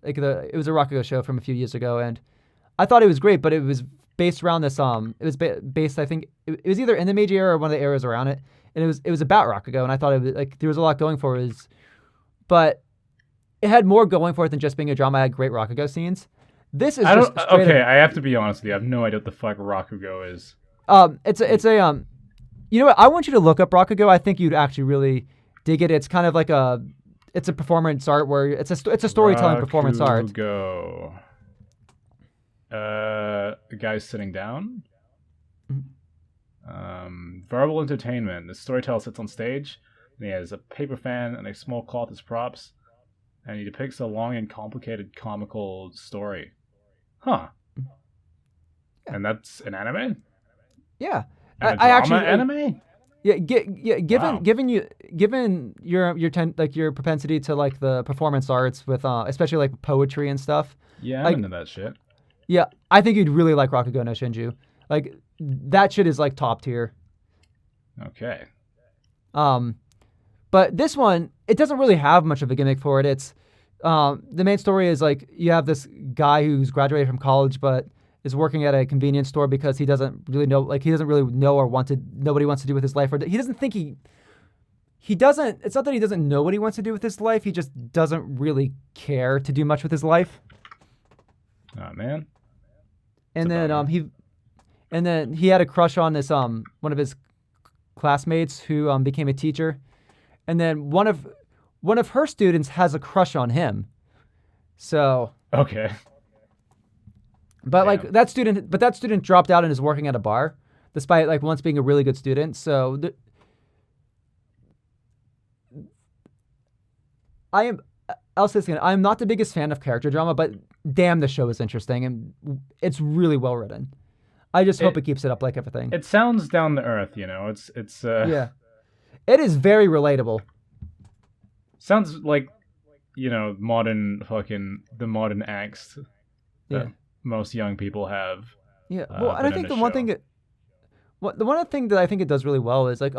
It was a Rakugo show from a few years ago, and I thought it was great, but it was based around this it was based, I think it was either in the Meiji era or one of the eras around it, and it was about Rakugo, and I thought it was like there was a lot going for it, but it had more going for it than just being a drama. It had great Rakugo scenes. This is I just don't. straight Okay, up, I have to be honest with you. I have no idea what the fuck Rakugo is. it's a you know what, I want you to look up Rakugo. I think you'd actually really dig it. It's kind of like it's a performance art where it's a storytelling performance art. Rakugo. The guy's sitting down. Verbal entertainment. The storyteller sits on stage, and he has a paper fan and a small cloth as props, and he depicts a long and complicated comical story. Huh. Yeah. And that's an anime? Yeah. And a I drama actually anime? yeah, given Wow. given your propensity to like the performance arts with especially like poetry and stuff. Yeah, I'm Like into that shit. yeah, I think you'd really like Rakugo no Shinju. Like that shit is like top tier. Okay. But this one, it doesn't really have much of a gimmick for it. It's the main story is like you have this guy who's graduated from college but is working at a convenience store because he doesn't really know or nobody wants to do with his life, or he doesn't think he doesn't. It's not that he doesn't know what he wants to do with his life. He just doesn't really care to do much with his life. Oh man. And It's a bummer. then he had a crush on this one of his classmates who became a teacher, and then one of her students has a crush on him. So, Okay. but Damn. like that student dropped out and is working at a bar, despite like once being a really good student. So I am. I'll say this again. I'm not the biggest fan of character drama, but damn, the show is interesting and it's really well written. I just hope it keeps it up like everything. It sounds down to earth, you know. It's Yeah, it is very relatable. sounds like, you know, the modern angst Yeah, that most young people have. yeah. Well, and I But in think a the one show. thing the one thing that I think it does really well is like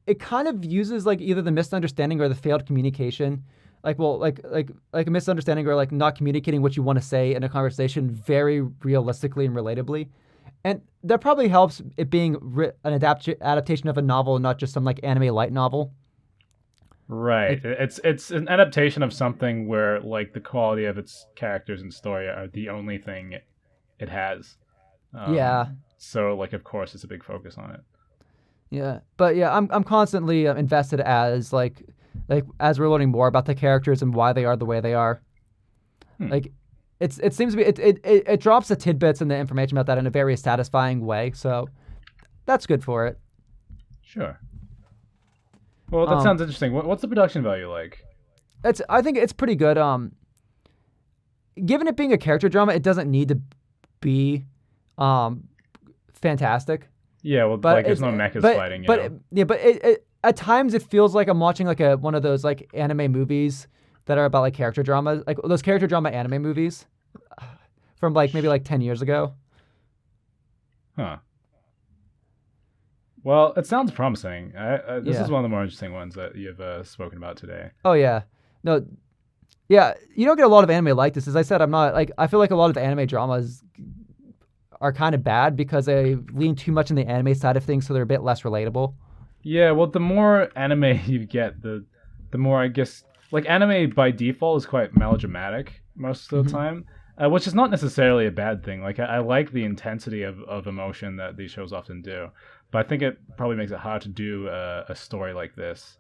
it kind of uses like either the misunderstanding or the failed communication, like a misunderstanding or like not communicating what you want to say in a conversation very realistically and relatably, and that probably helps it being an adaptation of a novel, not just some like anime light novel. Right. Like It's an adaptation of something where like the quality of its characters and story are the only thing it has. yeah, So like of course it's a big focus on it. yeah, but yeah, I'm constantly invested as we're learning more about the characters and why they are the way they are. Hmm. Like it seems to be it drops the tidbits and the information about that in a very satisfying way. So that's good for it. Sure. Well, that Um, sounds interesting. What's the production value like? I think it's pretty good. Given it being a character drama, it doesn't need to be fantastic. Yeah, well, But like there's it's no mechas but fighting, you but know. yeah, but it at times it feels like I'm watching like one of those like anime movies that are about like character dramas, like those character drama anime movies from like maybe like 10 years ago. Huh. Well, it sounds promising. This is Yeah. one of the more interesting ones that you've spoken about today. Oh yeah. No. Yeah, you don't get a lot of anime like this. As I said, I'm not like I feel like a lot of anime dramas are kind of bad because they lean too much in the anime side of things, so they're a bit less relatable. Yeah, well, the more anime you get, the more I guess like anime by default is quite melodramatic most of the Mhm. time, which is not necessarily a bad thing. Like I like the intensity of emotion that these shows often do, but I think it probably makes it hard to do a story like this.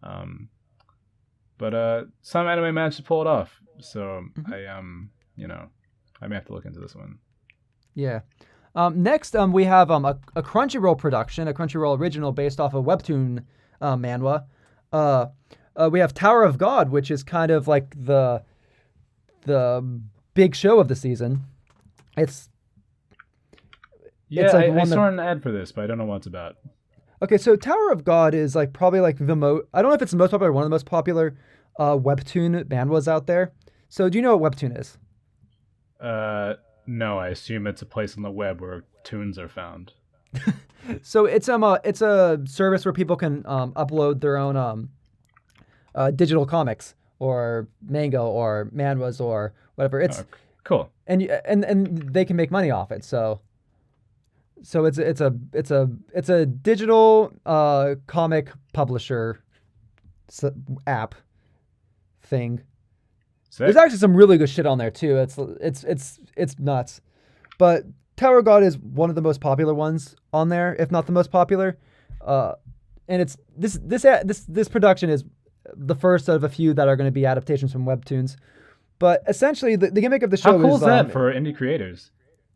Um, but some anime managed to pull it off, so Mhm. I you know I may have to look into this one. Yeah. Next, we have a Crunchyroll production, a Crunchyroll original based off a webtoon manhwa. We have Tower of God, which is kind of like the big show of the season. It's Yeah, like I saw an ad for this, but I don't know what it's about. okay. So Tower of God is like probably like the most. I don't know if it's the most popular, one of the most popular webtoon manhwas out there. So do you know what webtoon is? No, I assume it's a place on the web where tunes are found. So it's a service where people can upload their own digital comics or manga or manhwas or whatever. It's cool. And they can make money off it. So it's a digital comic publisher app thing. Sick. There's actually some really good shit on there too. It's nuts. But Tower of God is one of the most popular ones on there, if not the most popular. And it's this production is the first of a few that are going to be adaptations from webtoons. But essentially, the gimmick of the show is... How cool is that for indie creators?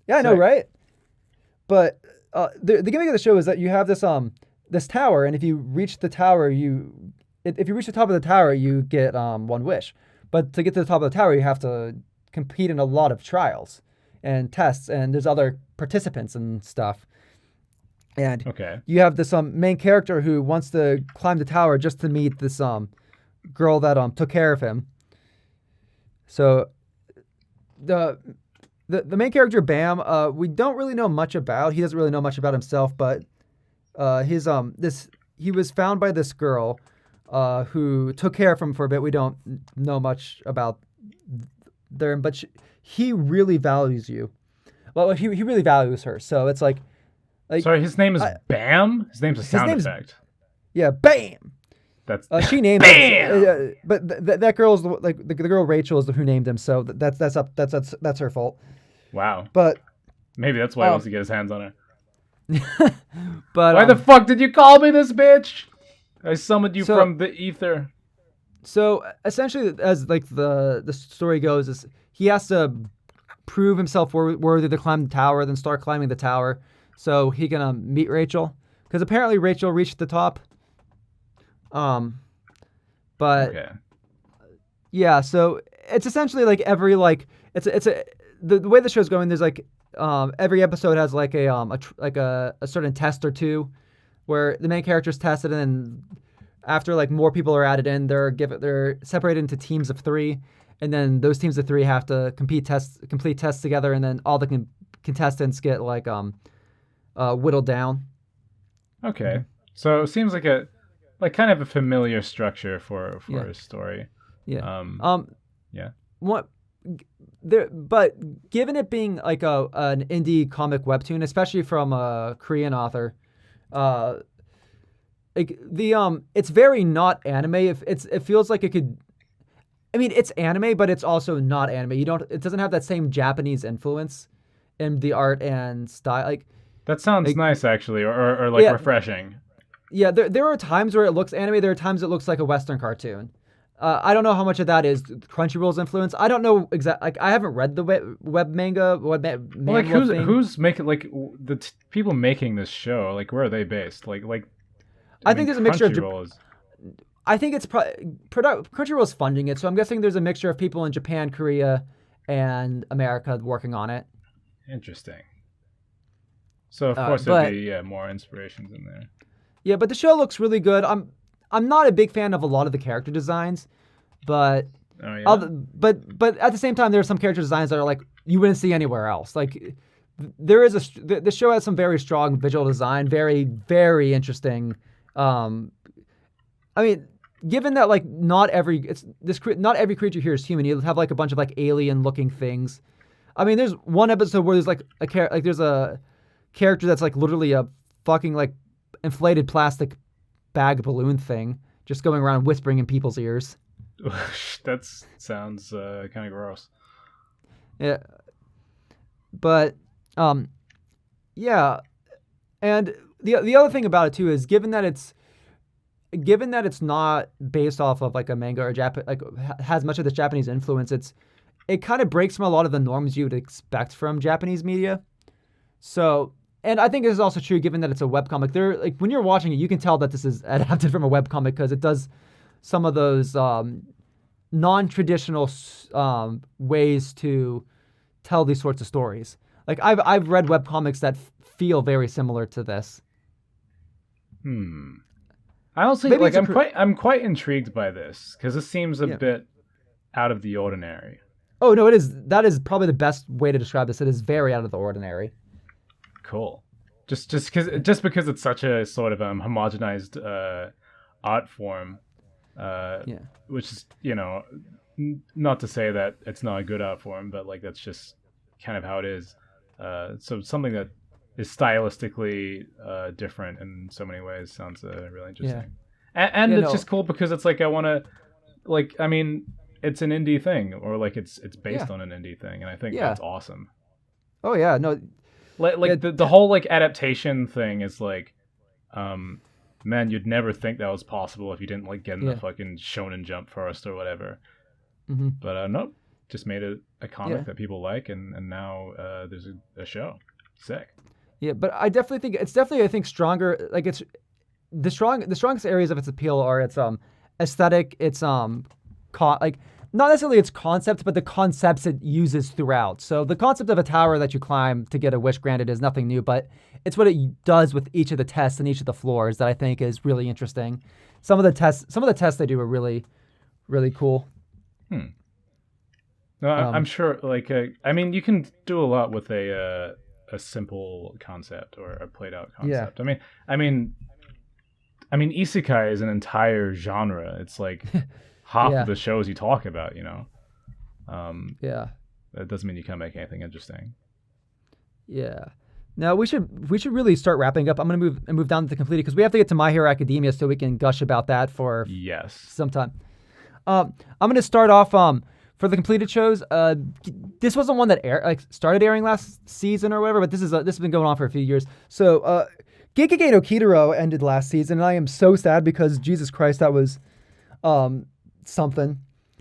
Yeah, I know, right? But the gimmick of the show is that you have this tower, and if you reach the tower, if you reach the top of the tower, you get one wish. But to get to the top of the tower, you have to compete in a lot of trials and tests, and there's other participants and stuff. And you have this main character who wants to climb the tower just to meet this girl that took care of him. So the main character Bam, we don't really know much about. He doesn't really know much about himself, but he was found by this girl who took care of him for a bit. We don't know much about them, but he really values you. Well, he really values her. So it's like sorry, his name is Bam? His name's a sound effect. Yeah, Bam! That's she named him. But that girl's the girl Rachel is who named him, so that's her fault. Wow. But maybe that's why he wants to get his hands on her. But why the fuck did you call me this bitch? I summoned you from the ether. So essentially, as like the story goes, is he has to prove himself worthy to climb the tower, then start climbing the tower, so he can meet Rachel, because apparently Rachel reached the top. But yeah, so it's essentially like every the way the show's going. There's like every episode has like a certain test or two, where the main character's tested, and then after like more people are added in, they're separated into teams of 3, and then those teams of 3 have to complete tests together, and then all the contestants get like whittled down. Okay, so it seems like kind of a familiar structure for a story. Yeah. Yeah. What? But given it being like an indie comic webtoon, especially from a Korean author, it's very not anime. It feels like it could. I mean, it's anime, but it's also not anime. It doesn't have that same Japanese influence in the art and style. Like that sounds nice, actually, or like refreshing. Yeah, there are times where it looks anime. There are times it looks like a Western cartoon. I don't know how much of that is Crunchyroll's influence. I don't know exactly. Like, I haven't read the web manga. Like who's making the people making this show? Like, where are they based? Like I think there's a mixture of. I think it's Crunchyroll's funding it, so I'm guessing there's a mixture of people in Japan, Korea, and America working on it. Interesting. So of course there'd be more inspirations in there. Yeah, but the show looks really good. I'm not a big fan of a lot of the character designs, but but at the same time, there are some character designs that are like you wouldn't see anywhere else. Like the show has some very strong visual design, very very interesting. I mean, given that like not every creature here is human, you have like a bunch of like alien looking things. I mean, there's one episode where there's like there's a character that's like literally a fucking like inflated plastic bag balloon thing just going around whispering in people's ears. That sounds kind of gross. Yeah. But yeah. And the other thing about it too is given that it's not based off of like a manga or has much of this Japanese influence, it kind of breaks from a lot of the norms you would expect from Japanese media. So, and I think this is also true given that it's a webcomic. There, like when you're watching it, you can tell that this is adapted from a webcomic because it does some of those non-traditional ways to tell these sorts of stories. Like I've read webcomics that feel very similar to this. I also Maybe like it's I'm quite intrigued by this because this seems a bit out of the ordinary. Oh no, it is. That is probably the best way to describe this. It is very out of the ordinary. Cool. Just because it's such a sort of homogenized art form, which is not to say that it's not a good art form, but like that's just kind of how it is. So something that is stylistically different in so many ways sounds really interesting. And it's just cool because it's like I want to, like, I mean, it's an indie thing, or like it's based on an indie thing, and I think that's awesome. Oh yeah, no. Like the whole like adaptation thing is like, man, you'd never think that was possible if you didn't like get in the fucking Shonen Jump first or whatever. Mm-hmm. But nope, just made a comic that people like, and now there's a show. Sick. Yeah, but I definitely think it's I think stronger. Like it's the strongest areas of its appeal are its aesthetic, its like not necessarily its concept, but the concepts it uses throughout. So the concept of a tower that you climb to get a wish granted is nothing new, but it's what it does with each of the tests and each of the floors that I think is really interesting. Some of the tests they do are really, really cool. No, I'm sure. Like, I mean, you can do a lot with a simple concept or a played out concept. Yeah. I mean, isekai is an entire genre. It's like half of the shows you talk about, That doesn't mean you can't make anything interesting. Yeah. Now we should really start wrapping up. I'm gonna move down to the completed because we have to get to My Hero Academia so we can gush about that for some time. I'm gonna start off for the completed shows. This wasn't one that started airing last season or whatever, but this has been going on for a few years. So Gekige no Kitaro ended last season, and I am so sad because Jesus Christ, that was something.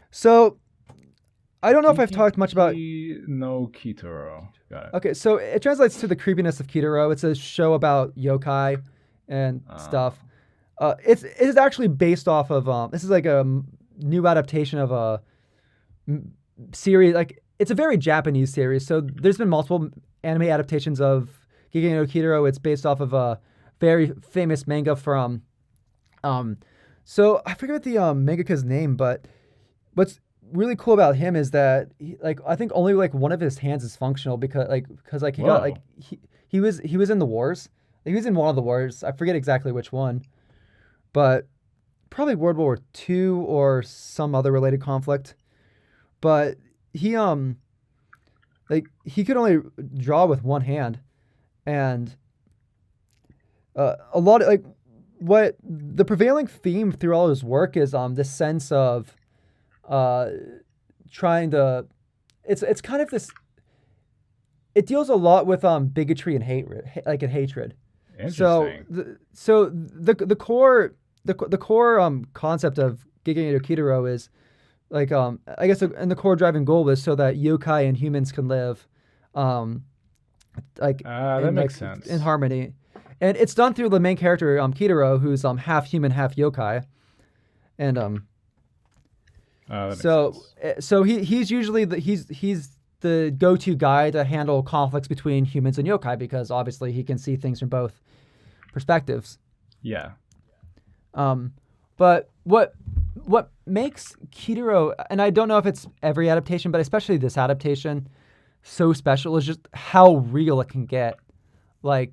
So I don't know if I've talked much about no Kitaro. Got it. Okay, so it translates to the creepiness of Kitaro. It's a show about yokai and stuff. It is actually based off of this is like a new adaptation of a series. Like it's a very Japanese series. So there's been multiple anime adaptations of Gekige no Kitaro. It's based off of a very famous manga from so I forget the mangaka's name, but what's really cool about him is that I think only like one of his hands is functional because he got like he was in the wars. He was in one of the wars. I forget exactly which one, but probably World War II or some other related conflict. But he he could only draw with one hand, and a lot of what the prevailing theme through all his work is this sense of trying to it's kind of this it deals a lot with bigotry and hatred. Interesting. So the core concept of Gekige no Kitaro is I guess and the core driving goal is so that yokai and humans can live that makes sense in harmony. And it's done through the main character, Kitaro, who's half human, half yokai, and so he's usually he's the go-to guy to handle conflicts between humans and yokai because obviously he can see things from both perspectives. Yeah. But what makes Kitaro, and I don't know if it's every adaptation, but especially this adaptation, so special is just how real it can get. Like.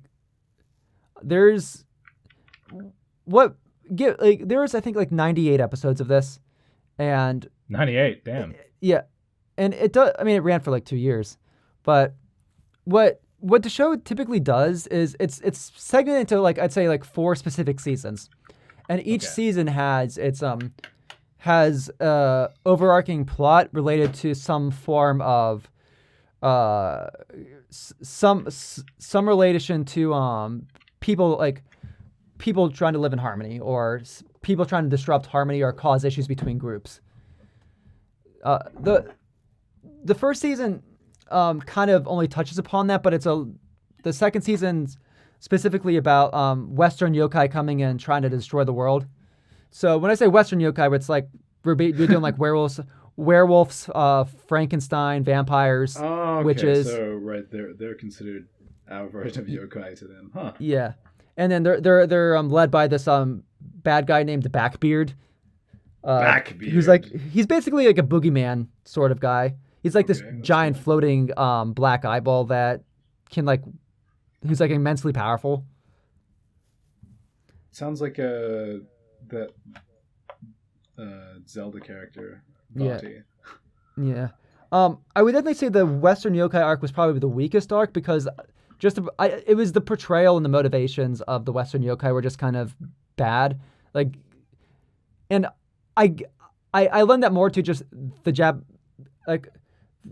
There's I think 98 episodes of this, and 98, damn. Yeah, and it does. I mean, it ran for 2 years, but what the show typically does is it's segmented into I'd say 4 specific seasons, and each season has overarching plot related to some form of some relation to people trying to live in harmony or people trying to disrupt harmony or cause issues between groups. The first season kind of only touches upon that, but the second season's specifically about Western yokai coming in and trying to destroy the world. So when I say Western yokai, it's like we're doing like werewolves, Frankenstein, vampires, Oh, okay. witches. So right, they're considered our version of yokai to them, huh? Yeah, and then they're led by this bad guy named Backbeard. Backbeard. Who's like he's basically like a boogeyman sort of guy. He's like this giant floating black eyeball that can like who's like immensely powerful. Sounds like that Zelda character. Vati. Yeah. I would definitely say the Western yokai arc was probably the weakest arc because it was the portrayal and the motivations of the Western yokai were just kind of bad. Like, and I lend that more to just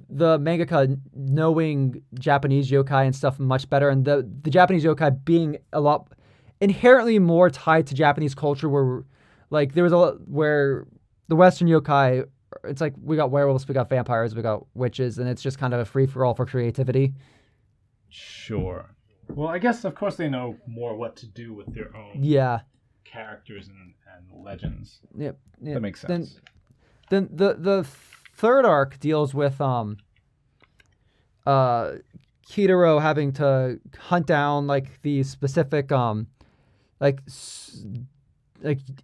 the mangaka knowing Japanese yokai and stuff much better, and the Japanese yokai being a lot inherently more tied to Japanese culture, where like there was a lot where the Western yokai, it's like we got werewolves, we got vampires, we got witches, and it's just kind of a free for all for creativity. Sure. Well, I guess of course they know more what to do with their own characters and legends. Yep. That makes sense. Then the third arc deals with Kitaro having to hunt down like the specific like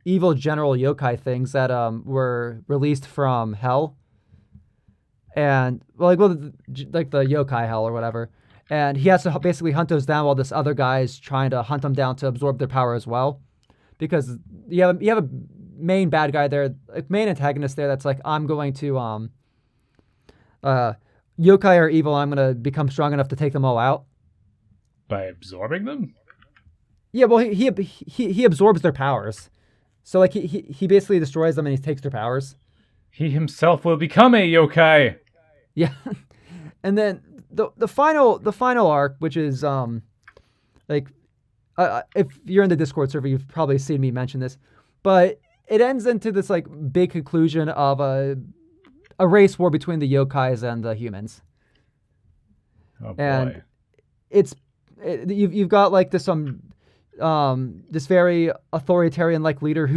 evil general yokai things that were released from hell, and like the yokai hell or whatever, and he has to basically hunt those down while this other guy's trying to hunt them down to absorb their power as well, because you have a main bad guy there, like main antagonist there that's like, I'm going to yokai are evil, I'm gonna become strong enough to take them all out by absorbing them. Yeah, well, he absorbs their powers, so like he basically destroys them and he takes their powers. He himself will become a yokai. Yeah, and then the final arc, which is like if you're in the Discord server, you've probably seen me mention this, but it ends into this like big conclusion of a race war between the yokais and the humans. Oh boy! And you've got like this this very authoritarian like leader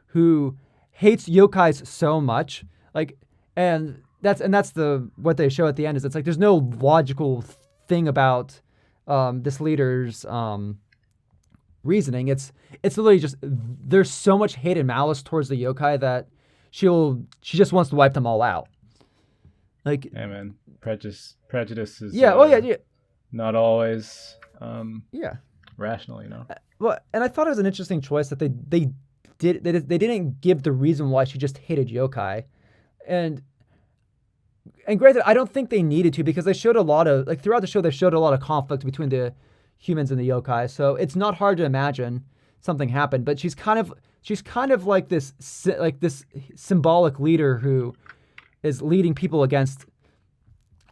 who hates yokais so much, like, and that's what they show at the end is it's like there's no logical thing about this leader's reasoning. It's literally just there's so much hate and malice towards the yokai that she just wants to wipe them all out. Like, yeah, man, prejudice is not always rational, you know. Well, and I thought it was an interesting choice that they didn't give the reason why she just hated yokai, and granted, I don't think they needed to, because they showed a lot of like throughout the show they showed a lot of conflict between the humans and the yokai, so it's not hard to imagine something happened. But she's kind of like this symbolic leader who is leading people against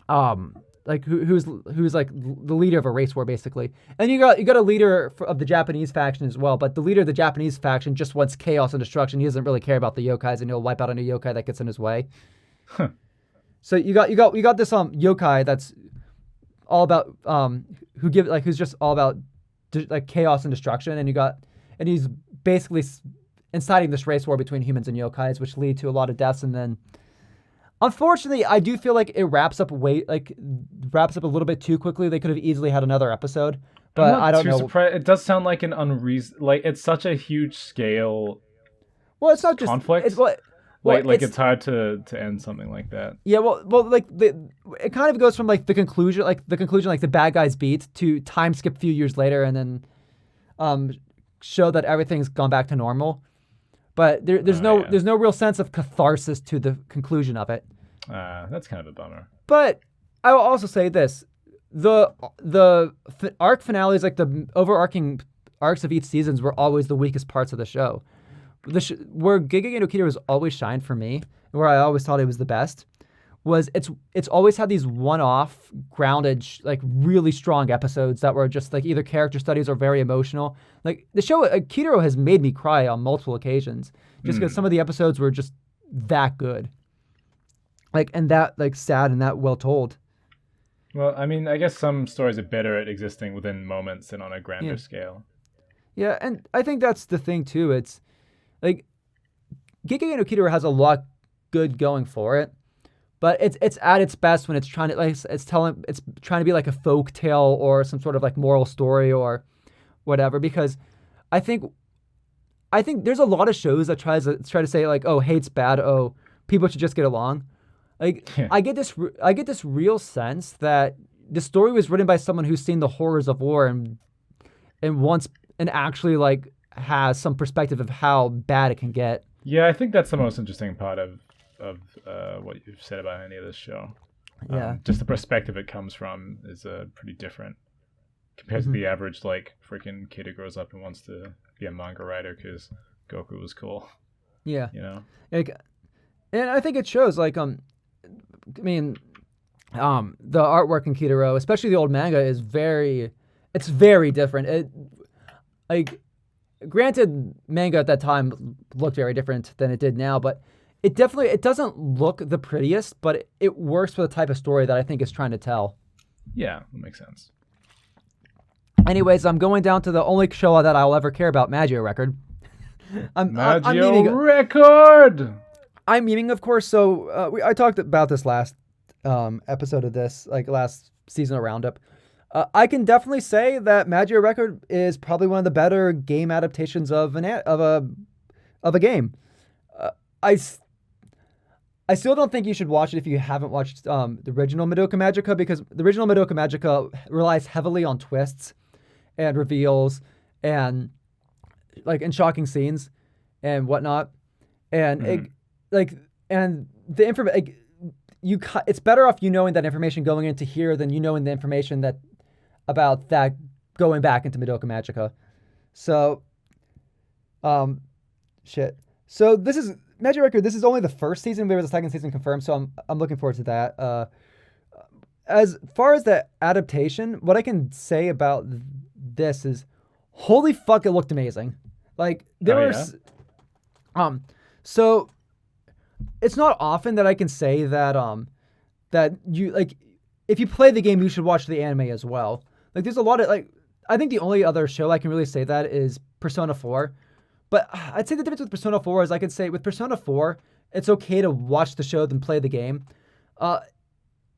like who's like the leader of a race war basically. And you got a leader of the Japanese faction as well, but the leader of the Japanese faction just wants chaos and destruction. He doesn't really care about the yokais, and he'll wipe out any yokai that gets in his way. Huh. So you got this yokai that's all about who's just all about like chaos and destruction, and he's basically inciting this race war between humans and yokais, which lead to a lot of deaths. And then unfortunately, I do feel like it wraps up a little bit too quickly. They could have easily had another episode, but I don't know. Surprised. It does sound like an it's such a huge scale. Well, it's not just conflict. It's hard to end something like that. Yeah, well, like it kind of goes from like the conclusion, like the bad guys beat, to time skip a few years later, and then show that everything's gone back to normal. But there's no real sense of catharsis to the conclusion of it. That's kind of a bummer. But I will also say this: the arc finales, like the overarching arcs of each seasons, were always the weakest parts of the show. Where Gegege no Kitaro always shined for me, where I always thought it was the best, was it's always had these one-off, grounded, like really strong episodes that were just like either character studies or very emotional. Like the show, Kitaro has made me cry on multiple occasions, just because some of the episodes were just that good, like, and that like sad and that well told. Well, I mean, I guess some stories are better at existing within moments than on a Yeah. grander scale. Yeah, and I think that's the thing too. It's like Gege no Kitaro has a lot good going for it, but it's at its best when it's trying to like it's trying to be like a folk tale or some sort of like moral story or whatever. Because I think I think there's a lot of shows that try to say like, oh, hate's bad, oh, people should just get along. Like Yeah. I get this real sense that the story was written by someone who's seen the horrors of war and wants and actually like has some perspective of how bad it can get. Yeah, I think that's the most interesting part of what you've said about any of this show. Yeah. Just the perspective it comes from is pretty different compared to Mhm. the average like freaking kid who grows up and wants to be a manga writer because Goku was cool. Yeah. You know? Like, and I think it shows like I mean the artwork in Kitaro, especially the old manga, is it's very different. It like granted manga at that time looked very different than it did now, but it doesn't look the prettiest, but it works for the type of story that I think it's trying to tell. Yeah, that makes sense. Anyways, I'm going down to the only show that I'll ever care about, Magio Record. I'm Magio meaning record. I'm meaning, of course. So I talked about this last episode of this, like last seasonal roundup. I can definitely say that Magio Record is probably one of the better game adaptations of a game. Uh, I s- I still don't think you should watch it if you haven't watched the original Madoka Magica, because the original Madoka Magica relies heavily on twists and reveals and and shocking scenes and whatnot, and Mhm. like and the information like, it's better off you knowing that information going into here than you knowing the information that about that going back into Madoka Magica. So, um, shit. So this is Magic Record. This is only the first season. There was a second season confirmed, so I'm looking forward to that. As far as the adaptation, what I can say about this is, holy fuck, it looked amazing. Like there Oh were, yeah. so it's not often that I can say that that you like if you play the game you should watch the anime as well. Like there's a lot of like I think the only other show I can really say that is Persona 4. But I'd say the difference with Persona 4 is I could say with Persona 4, it's okay to watch the show than play the game. Uh,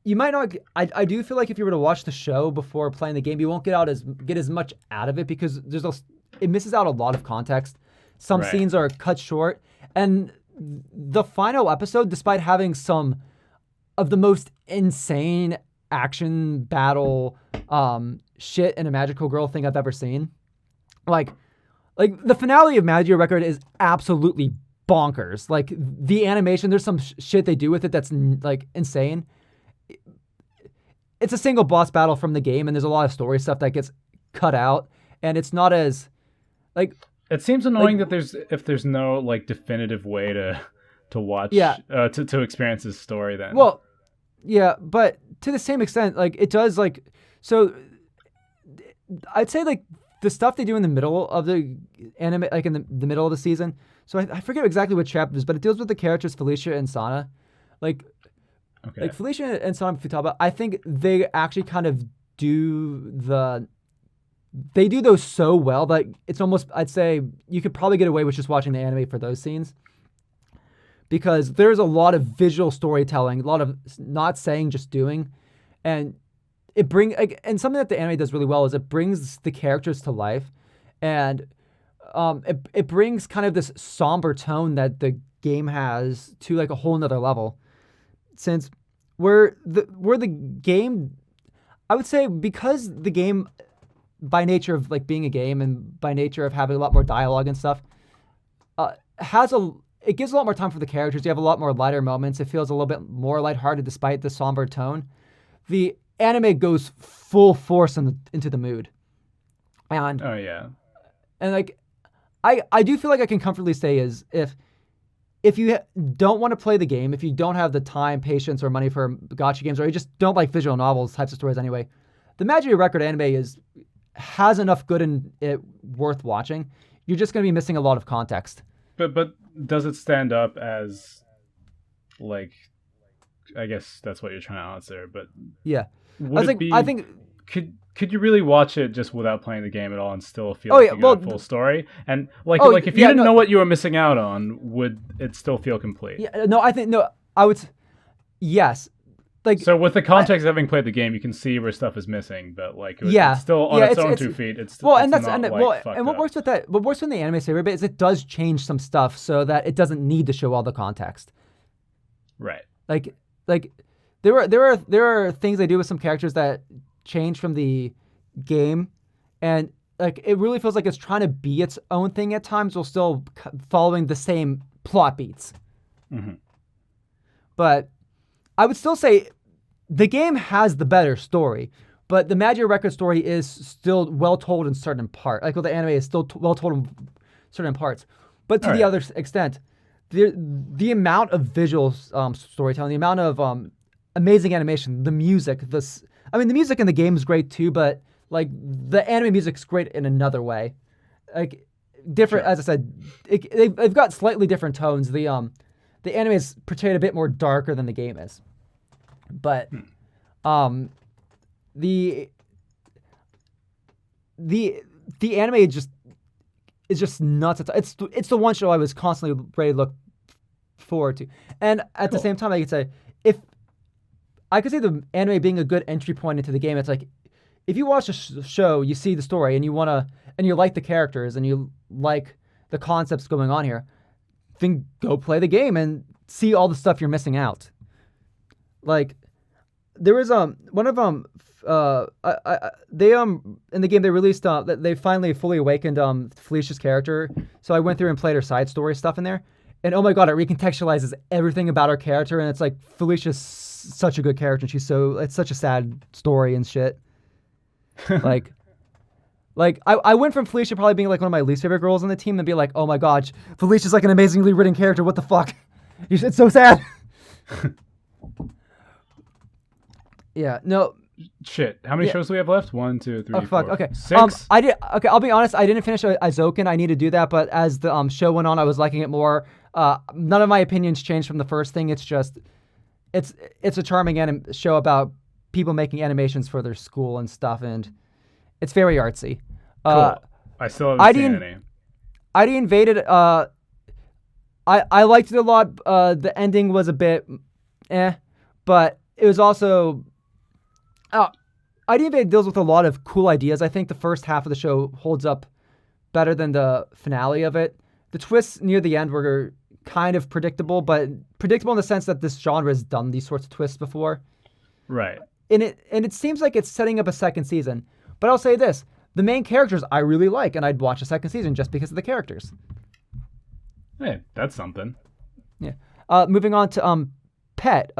you might not. I do feel like if you were to watch the show before playing the game, you won't get as much out of it because it misses out a lot of context. Some Right. scenes are cut short, and the final episode, despite having some of the most insane action battle shit in a magical girl thing I've ever seen, like the finale of Magio Record is absolutely bonkers. Like the animation, there's some shit they do with it that's like insane. It's a single boss battle from the game, and there's a lot of story stuff that gets cut out, and it's not as like It seems annoying that there's no like definitive way to watch yeah. to experience this story then. Well, yeah, but to the same extent, like it does like so. I'd say like the stuff they do in the middle of the anime, like in the middle of the season. So I forget exactly what chapter it is, but it deals with the characters Felicia and Sana. Like okay. like Felicia and Sana Futaba, I think they actually kind of they do those so well that it's almost I'd say you could probably get away with just watching the anime for those scenes. Because there's a lot of visual storytelling, a lot of not saying, just doing, and and something that the anime does really well is it brings the characters to life, and it brings kind of this somber tone that the game has to like a whole nother level. Since where the game, I would say because the game, by nature of like being a game and by nature of having a lot more dialogue and stuff, has a it gives a lot more time for the characters. You have a lot more lighter moments. It feels a little bit more lighthearted despite the somber tone. The anime goes full force into the mood, and Oh yeah. like I do feel like I can comfortably say is if you don't want to play the game, if you don't have the time, patience, or money for gacha games, or you just don't like visual novels types of stories anyway, the Magic Record anime has enough good in it worth watching. You're just going to be missing a lot of context. But does it stand up as like I guess that's what you're trying to answer. But Yeah, would it be? I think. Could you really watch it just without playing the game at all and still feel Oh like yeah, you got a full story? And like if you didn't know what you were missing out on, would it still feel complete? Yeah, no, I think no. I would. Yes, like so with the context of having played the game, you can see where stuff is missing, but like it's still on its own 2 feet. It's well, it's and that's not, and like, well, fucked and what up. works with that, what works with the anime saver bit is it does change some stuff so that it doesn't need to show all the context. Right. Like there are things they do with some characters that change from the game, and like it really feels like it's trying to be its own thing at times while still following the same plot beats. Mm-hmm. But I would still say the game has the better story, but the Magic Record story is still well told in certain parts. Like, well, the anime is still well told in certain parts, but to the other extent, the amount of visual storytelling, the amount of amazing animation, the music, the music in the game is great too, but like the anime music's great in another way, like different. Sure. As I said, they've got slightly different tones. The anime is portrayed a bit more darker than the game is, but the anime is just nuts. It's the one show I was constantly ready to look forward to, and at the same time, I could say the anime being a good entry point into the game. It's like if you watch a show, you see the story, and you like the characters, and you like the concepts going on here, then go play the game and see all the stuff you're missing out. Like there was one of they in the game they released that they finally fully awakened Felicia's character. So I went through and played her side story stuff in there, and oh my god, it recontextualizes everything about her character, and it's like Felicia's such a good character, and it's such a sad story and shit. Like I went from Felicia probably being like one of my least favorite girls on the team and be like, oh my god, Felicia's like an amazingly written character. What the fuck? It's so sad. Yeah. No. Shit. How many shows do we have left? 1, 2, 3, 4. Fuck. Okay. 6. I'll be honest. I didn't finish Izoken. I need to do that, but as the show went on, I was liking it more. None of my opinions changed from the first thing. It's just, it's a charming show about people making animations for their school and stuff, and it's very artsy. Cool. I still haven't seen any. ID Invaded. I liked it a lot. The ending was a bit, but it was also. ID Invaded deals with a lot of cool ideas. I think the first half of the show holds up better than the finale of it. The twists near the end were kind of predictable, but predictable in the sense that this genre has done these sorts of twists before. Right. And it seems like it's setting up a second season. But I'll say this. The main characters I really like, and I'd watch a second season just because of the characters. Hey, that's something. Yeah. Moving on to Pet.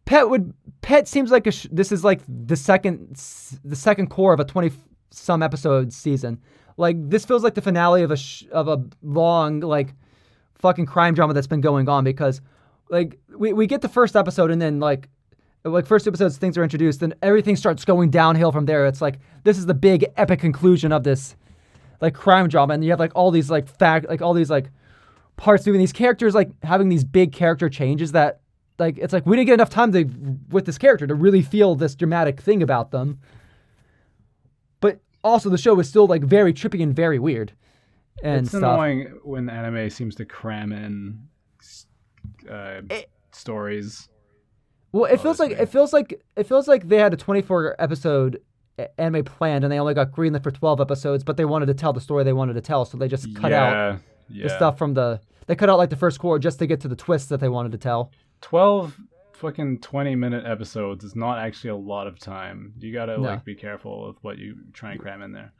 Pet seems like this is like the second core of a 20-some episode season. Like this feels like the finale of a long like fucking crime drama that's been going on, because like we get the first episode and then like first 2 episodes things are introduced and everything starts going downhill from there. It's like this is the big epic conclusion of this like crime drama, and you have like all these like all these like parts doing these characters like having these big character changes that like it's like we didn't get enough time with this character to really feel this dramatic thing about them. But also the show is still like very trippy and very weird. And it's stuff. Annoying when anime seems to cram in stories. Well, it feels like they had a 24 episode anime planned and they only got greenlit for 12 episodes, but they wanted to tell the story they wanted to tell, so they just cut out the stuff from they cut out like the first core just to get to the twists that they wanted to tell. 12 fucking 20-minute episodes is not actually a lot of time. You gotta like be careful with what you try and cram in there.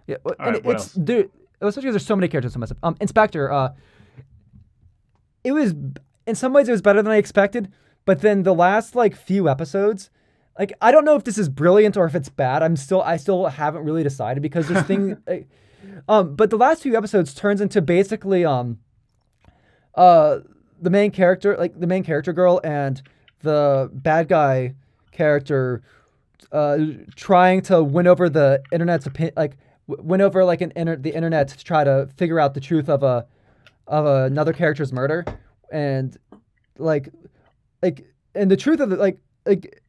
Yeah, all right, what else? Dude, especially because there's so many characters to mess up. Inspector, it was in some ways it was better than I expected, but then the last like few episodes, like I don't know if this is brilliant or if it's bad. I still haven't really decided because this thing, but the last few episodes turns into basically the main character girl and the bad guy character trying to win over the internet's opinion, like win over like the internet to try to figure out the truth of another character's murder, and like and the truth of it, like,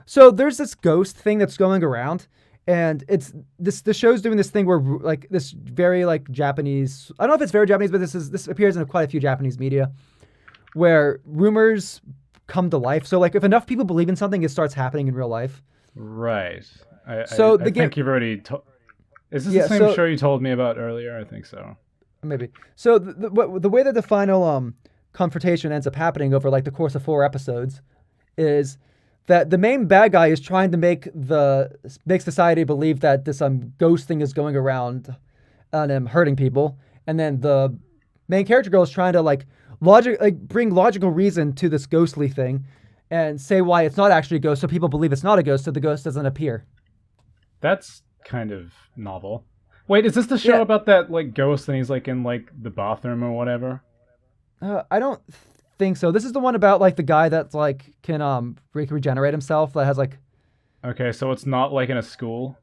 so there's this ghost thing that's going around, and it's this. The show's doing this thing where like this very like Japanese. I don't know if it's very Japanese, but this appears in quite a few Japanese media, where rumors come to life. So like if enough people believe in something, it starts happening in real life. Right. I think you've already. Is this the same show you told me about earlier? I think so. Maybe. So the way that the final confrontation ends up happening over like the course of 4 episodes is that the main bad guy is trying to make society believe that this ghost thing is going around and hurting people, and then the main character girl is trying to like bring logical reason to this ghostly thing, and say why it's not actually a ghost, so people believe it's not a ghost, so the ghost doesn't appear. That's kind of novel. Wait, is this the show about that like ghost and he's like in like the bathroom or whatever? I don't think so. This is the one about like the guy that's like can regenerate himself, that has like. Okay, so it's not like in a school.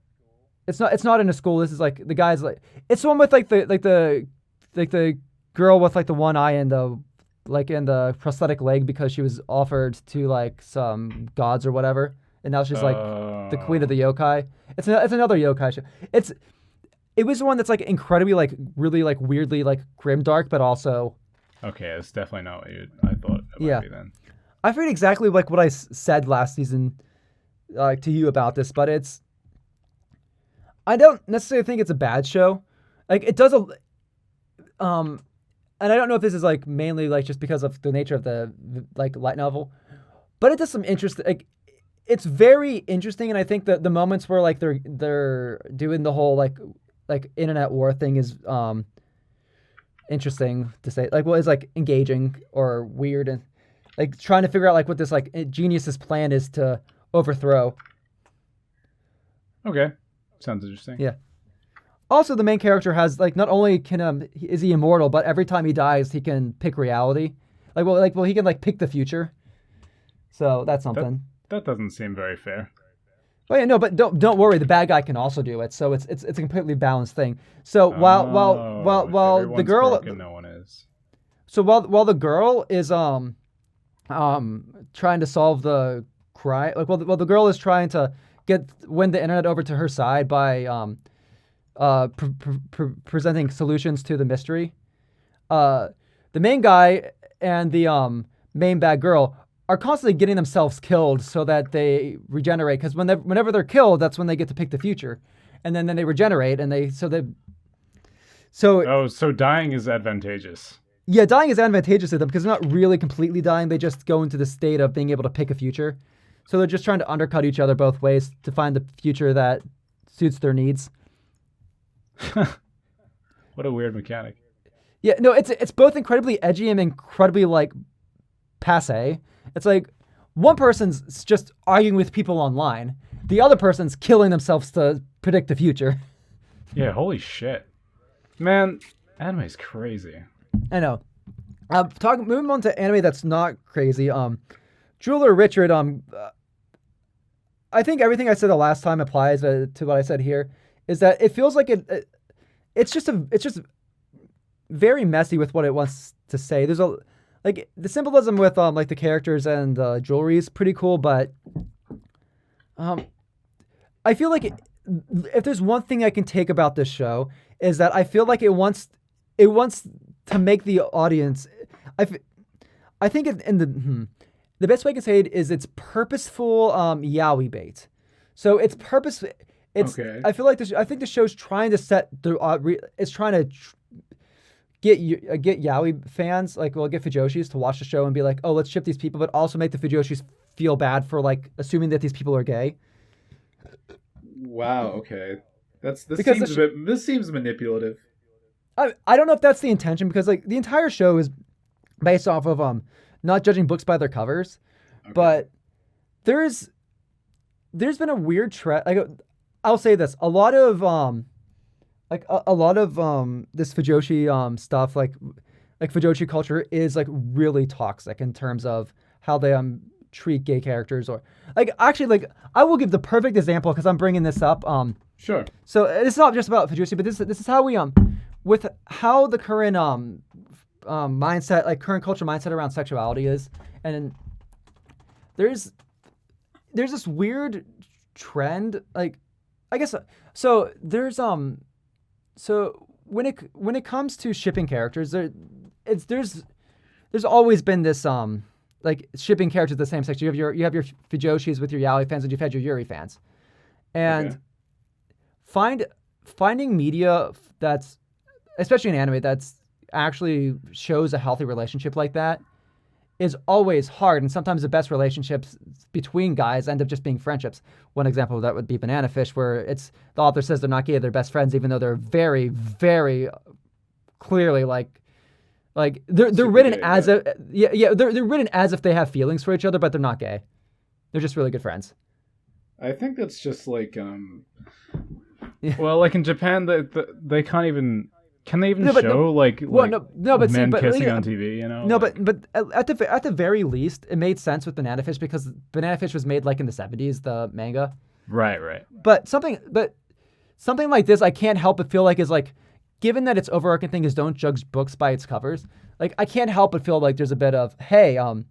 It's not in a school. This is like the guy's like, it's the one with like the girl with like the one eye and the prosthetic leg because she was offered to like some gods or whatever, and now she's like the queen of the yokai. It's another yokai show. It was the one that's like incredibly like really like weirdly like grimdark, but also. Okay, it's definitely not what I thought it might be then. I forget exactly like what I said last season, like to you about this, but I don't necessarily think it's a bad show. Like it does and I don't know if this is like mainly like just because of the nature of the like light novel, but it does some interesting. Like it's very interesting, and I think that the moments where like they're doing the whole like internet war thing is interesting to say. Like, well, it's like engaging or weird, and like trying to figure out like what this like genius's plan is to overthrow. Okay, sounds interesting. Yeah. Also, the main character has like not only is he immortal, but every time he dies, he can pick reality. Well, he can like pick the future. So that's something. That doesn't seem very fair. Oh yeah, no, but don't worry. The bad guy can also do it, so it's a completely balanced thing. So while the girl, broken, no one is. So while the girl is trying to solve the crime, like while the girl is trying to win the internet over to her side by presenting solutions to the mystery, the main guy and the main bad girl are constantly getting themselves killed so that they regenerate. Because whenever they're killed, that's when they get to pick the future, and then they regenerate, and so dying is advantageous. Yeah, dying is advantageous to them because they're not really completely dying. They just go into the state of being able to pick a future. So they're just trying to undercut each other both ways to find the future that suits their needs. What a weird mechanic. Yeah, no, it's both incredibly edgy and incredibly like passe. It's like one person's just arguing with people online. The other person's killing themselves to predict the future. Yeah, holy shit. Man, anime's crazy. I know. Moving on to anime that's not crazy. Jewel or Richard, I think everything I said the last time applies to what I said here, is that it feels like it's just very messy with what it wants to say. There's like the symbolism with like the characters and jewelry is pretty cool, but I feel like if there's one thing I can take about this show is that I feel like it wants to make the audience. I think the best way I can say it is it's purposeful yaoi bait. So it's purpose. It's okay. I feel like I think the show's trying to set the. It's trying to get yaoi fans, like, get fujoshis to watch the show and be like, oh, let's ship these people, but also make the fujoshis feel bad for like assuming that these people are gay. Wow. Okay. This seems manipulative. I don't know if that's the intention, because like the entire show is based off of not judging books by their covers, okay. But there's been a weird trend. Like, I'll say this: a lot of this fujoshi stuff, like fujoshi culture, is like really toxic in terms of how they treat gay characters, or like actually like I will give the perfect example because I'm bringing this up. Sure. So it's not just about fujoshi, but this is how we with how the current mindset, like current culture mindset around sexuality is, and there's this weird trend, like, I guess, so there's so when it comes to shipping characters, there's always been this like shipping characters of the same sex. You have your Fujoshis with your Yaoi fans, and you've had your Yuri fans, and finding media that's, especially in anime, that's actually shows a healthy relationship like that is always hard, and sometimes the best relationships between guys end up just being friendships. One example of that would be Banana Fish, where it's the author says they're not gay, they're best friends, even though they're very, very clearly like they're written gay, as they're written as if they have feelings for each other, but they're not gay. They're just really good friends. I think that's just like well, like in Japan, they can't even. Can they even show men kissing on TV? You know. No, but at the very least, it made sense with Banana Fish because Banana Fish was made like in the 70s, the manga. Right. But something like this, I can't help but feel like is like, given that its overarching thing is don't judge books by its covers. Like, I can't help but feel like there's a bit of, hey, all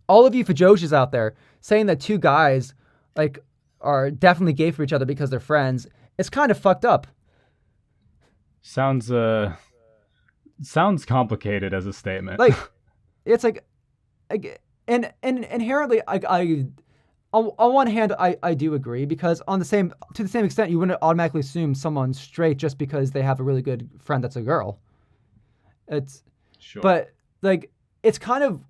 of you Fujoshis out there saying that two guys like are definitely gay for each other because they're friends. It's kind of fucked up. Sounds complicated as a statement. Like, it's like, and inherently, on one hand, I do agree, because to the same extent, you wouldn't automatically assume someone's straight just because they have a really good friend that's a girl. It's sure. But like, it's kind of,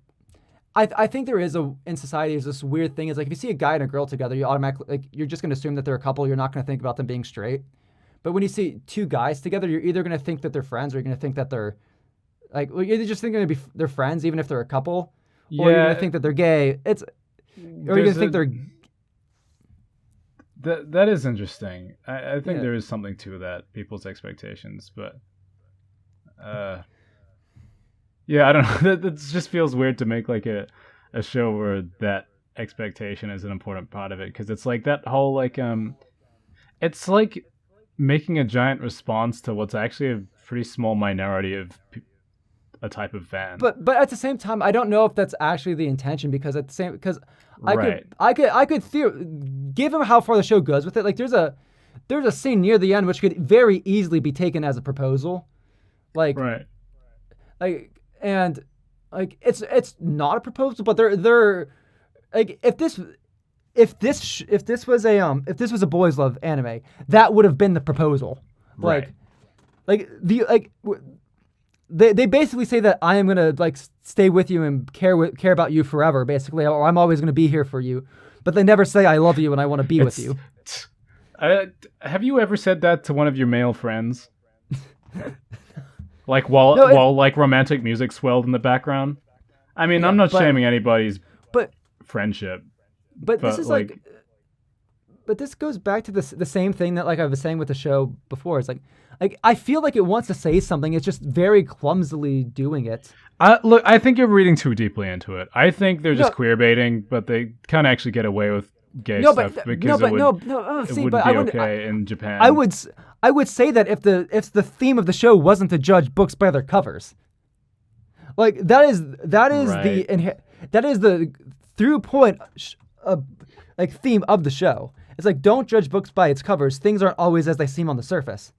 I think there is in society there's this weird thing. Is like, if you see a guy and a girl together, you automatically, like, you're just gonna assume that they're a couple. You're not gonna think about them being straight. But when you see two guys together, you're either going to think that they're friends, or you're going to think that they're, like, you're either just thinking they're friends, even if they're a couple, or you're going to think that they're gay. Or you're going to think they're. That is interesting. I think there is something to that, people's expectations, but, yeah, I don't know. That just feels weird to make like a show where that expectation is an important part of it, because it's like that whole like it's like making a giant response to what's actually a pretty small minority of a type of fan. But at the same time, I don't know if that's actually the intention, because I could given how far the show goes with it, like there's a scene near the end which could very easily be taken as a proposal, like right, like, and like it's not a proposal, but they're like, if this was a boys love anime, that would have been the proposal. Right. They basically say that I am gonna like stay with you and care about you forever, basically, or I'm always gonna be here for you. But they never say I love you and I want to be with you. Have you ever said that to one of your male friends? Like while like romantic music swelled in the background? I mean, I'm not shaming anybody's friendship. But this is like, but this goes back to the same thing that like I was saying with the show before. It's like I feel like it wants to say something. It's just very clumsily doing it. Look, I think you're reading too deeply into it. I think they're just queer baiting, but they can't actually get away with gay stuff because it wouldn't be okay in Japan. I would say that if the theme of the show wasn't to judge books by their covers, like that is right. that is the through point. Like theme of the show. It's like, don't judge books by its covers. Things aren't always as they seem on the surface.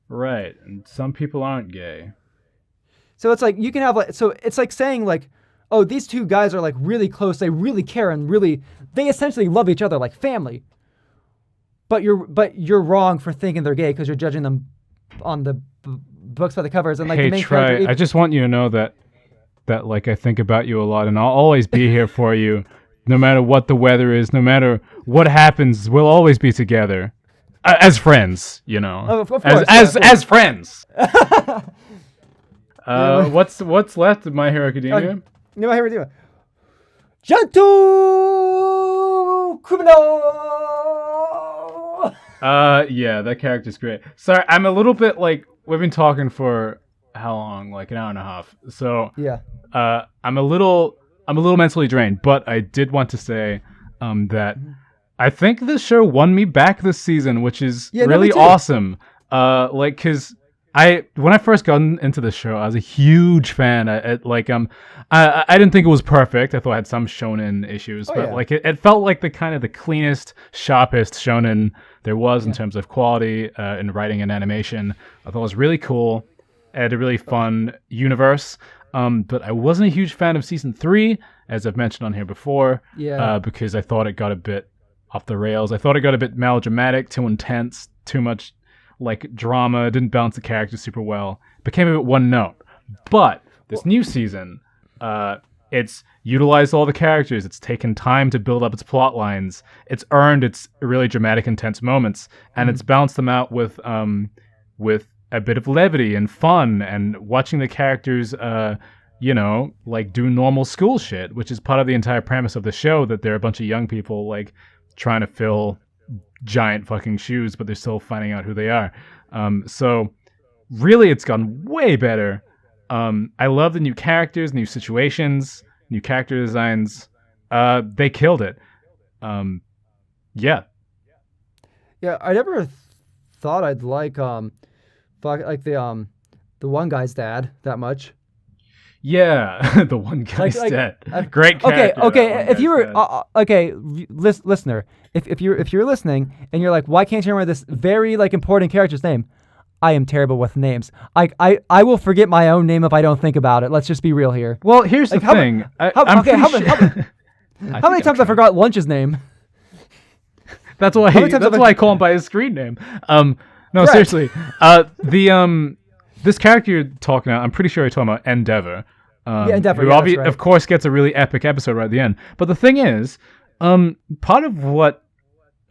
Right, and some people aren't gay. So it's like you can have like, so it's like saying like, oh, these two guys are like really close. They really care and they essentially love each other like family. But you're wrong for thinking they're gay because you're judging them on the books by the covers. And like the main character, I just want you to know that like I think about you a lot, and I'll always be here for you. No matter what the weather is, no matter what happens, we'll always be together. As friends, you know. Of course, as friends. What's left of My Hero Academia? My Hero Academia. Gentle criminal. Yeah, that character's great. Sorry, I'm a little bit like, we've been talking for how long? Like an hour and a half. So yeah. I'm a little mentally drained, but I did want to say that I think this show won me back this season, which is really awesome. Like, because when I first got into the show, I was a huge fan. I didn't think it was perfect. I thought it had some shonen issues, but like it felt like the kind of the cleanest, sharpest shonen there was in terms of quality in writing and animation. I thought it was really cool. It had a really fun universe. But I wasn't a huge fan of season 3, as I've mentioned on here before. Because I thought it got a bit off the rails. I thought it got a bit melodramatic, too intense, too much like drama, didn't balance the characters super well. Became a bit one note. But this new season, it's utilized all the characters. It's taken time to build up its plot lines. It's earned its really dramatic, intense moments, and it's balanced them out with a bit of levity and fun, and watching the characters, like do normal school shit, which is part of the entire premise of the show. That they're a bunch of young people like trying to fill giant fucking shoes, but they're still finding out who they are. So really, it's gone way better. I love the new characters, new situations, new character designs. They killed it. Yeah, I never thought I'd like the one guy's dad that much. Yeah, the one guy's dad. Great character. Okay. If you were listener, if you're listening and you're like, why can't you remember this very like important character's name? I am terrible with names. I will forget my own name if I don't think about it. Let's just be real here. Well, here's the thing. How many times I forgot Lunch's name? That's why I call him by his screen name. No, Correct. seriously. This character you're talking about, I'm pretty sure you're talking about Endeavor. Endeavor. Who That's right. of course gets a really epic episode right at the end. But the thing is, part of what...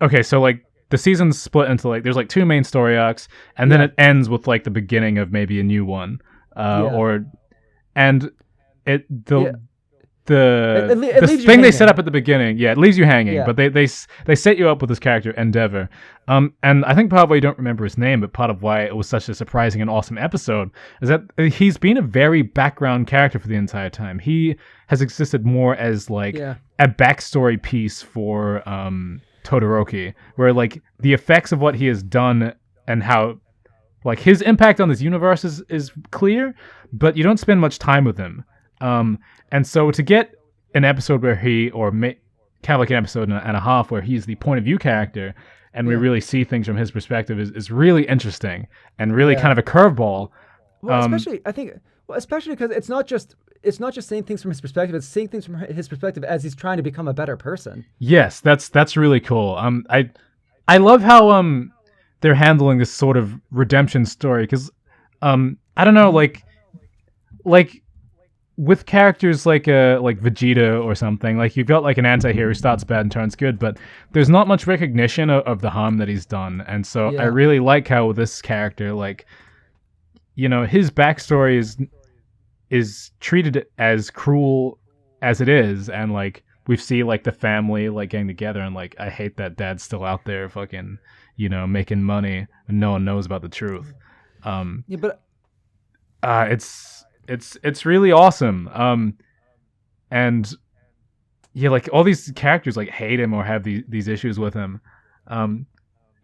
Okay, so like the season's split into like, there's like 2 main story arcs, and then it ends with like the beginning of maybe a new one. The thing they set up at the beginning, it leaves you hanging. But they set you up with this character Endeavor, and I think part of why you don't remember his name, but part of why it was such a surprising and awesome episode, is that he's been a very background character for the entire time. He has existed more as like a backstory piece for Todoroki, where like the effects of what he has done and how like his impact on this universe is clear, but you don't spend much time with him. And so to get an episode where kind of like an episode and a half where he's the point of view character, and we really see things from his perspective is really interesting and really kind of a curveball. Well, especially because it's not just seeing things from his perspective; it's seeing things from his perspective as he's trying to become a better person. Yes, that's really cool. I love how they're handling this sort of redemption story, because I don't know, like with characters like Vegeta or something, like you've got like an anti-hero who starts bad and turns good, but there's not much recognition of the harm that he's done. And so I really like how this character, like, his backstory is treated as cruel as it is, and like we see like the family like getting together, and like I hate that dad's still out there fucking making money and no one knows about the truth. It's really awesome. And like all these characters like hate him or have these issues with him.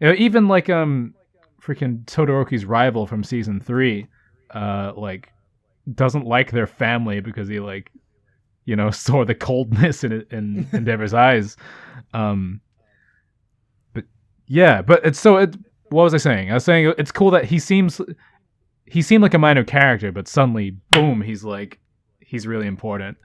Even like freaking Todoroki's rival from season 3, like doesn't like their family because he like saw the coldness in Endeavor's eyes. What was I saying? I was saying it's cool that he seemed like a minor character, but suddenly, boom, he's really important.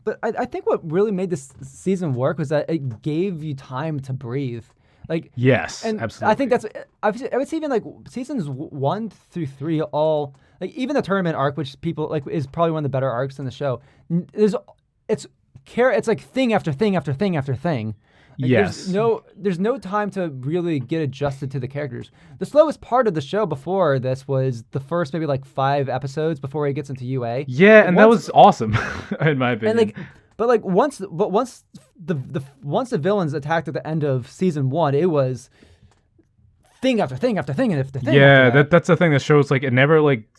But I think what really made this season work was that it gave you time to breathe. Like, yes, and absolutely. I think I would say even like seasons 1 through 3, all like even the tournament arc, which people like is probably one of the better arcs in the show. It's like thing after thing after thing after thing. Like, yes. There's no time to really get adjusted to the characters. The slowest part of the show before this was the first maybe like 5 episodes before he gets into UA. Yeah, and that was awesome in my opinion. And once the villains attacked at the end of season 1, it was thing after thing after thing after thing. Yeah, that's the thing that shows like it never like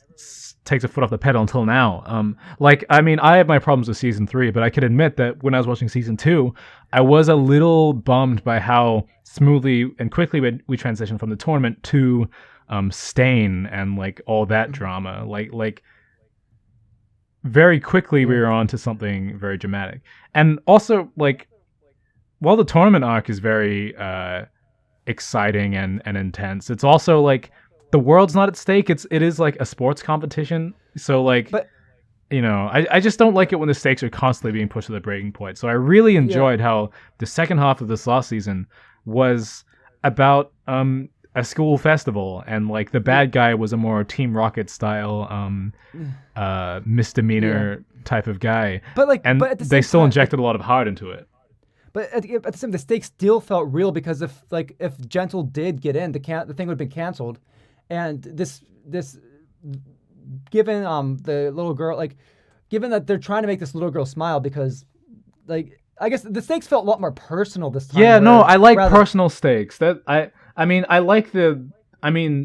takes a foot off the pedal until now. Like, I mean, I have my problems with season 3, but I can admit that when I was watching season 2, I was a little bummed by how smoothly and quickly we transitioned from the tournament to Stain and like all that drama. Like very quickly we were on to something very dramatic. And also, like, while the tournament arc is very exciting and intense, it's also like the world's not at stake. It is like a sports competition. So like, you know, I just don't like it when the stakes are constantly being pushed to the breaking point. So I really enjoyed how the second half of this last season was about a school festival, and like the bad guy was a more Team Rocket style misdemeanor type of guy. But like, and but at the they same still time, injected a lot of heart into it. But at the same, the stakes still felt real, because if Gentle did get in, the thing would have been canceled, and this given the little girl, like, given that they're trying to make this little girl smile, because like, I guess the stakes felt a lot more personal this time. Yeah, no, I like personal stakes. I mean,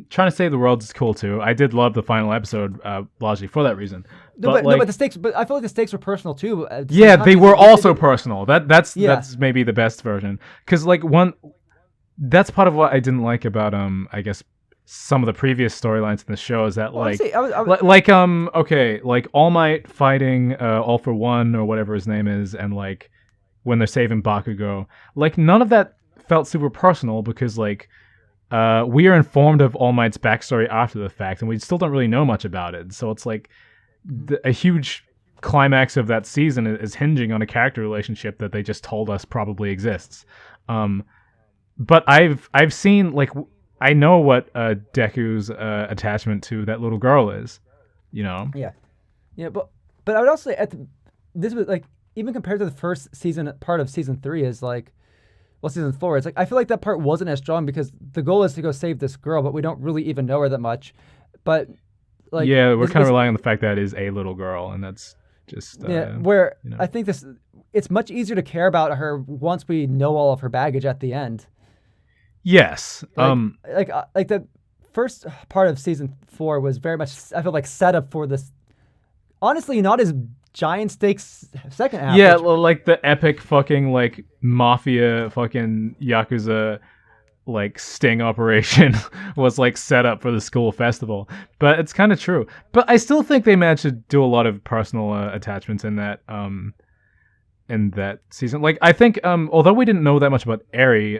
trying to save the world is cool too. I did love the final episode, largely for that reason. But the stakes. But I feel like the stakes were personal too. Yeah, they were also personal. That's maybe the best version. Because like that's part of what I didn't like about I guess some of the previous storylines in the show is that like All Might fighting All for One or whatever his name is, and like when they're saving Bakugo, like none of that felt super personal, because like we are informed of All Might's backstory after the fact, and we still don't really know much about it. So it's like a huge climax of that season is hinging on a character relationship that they just told us probably exists. But I've seen, like, I know what Deku's attachment to that little girl is, you know. Yeah, but I would also say this was like, even compared to the first season part of season 3 is like, well, season 4, it's like I feel like that part wasn't as strong, because the goal is to go save this girl, but we don't really even know her that much. But like, yeah, we're kind of relying on the fact that it is a little girl, and that's just where you know. I think it's much easier to care about her once we know all of her baggage at the end. Yes. Like the first part of season 4 was very much, I feel like, set up for this, honestly, not as giant stakes second half. Yeah, like the epic fucking like mafia fucking Yakuza like sting operation was like set up for the school festival. But it's kind of true. But I still think they managed to do a lot of personal attachments in that season. Like, I think although we didn't know that much about Eri,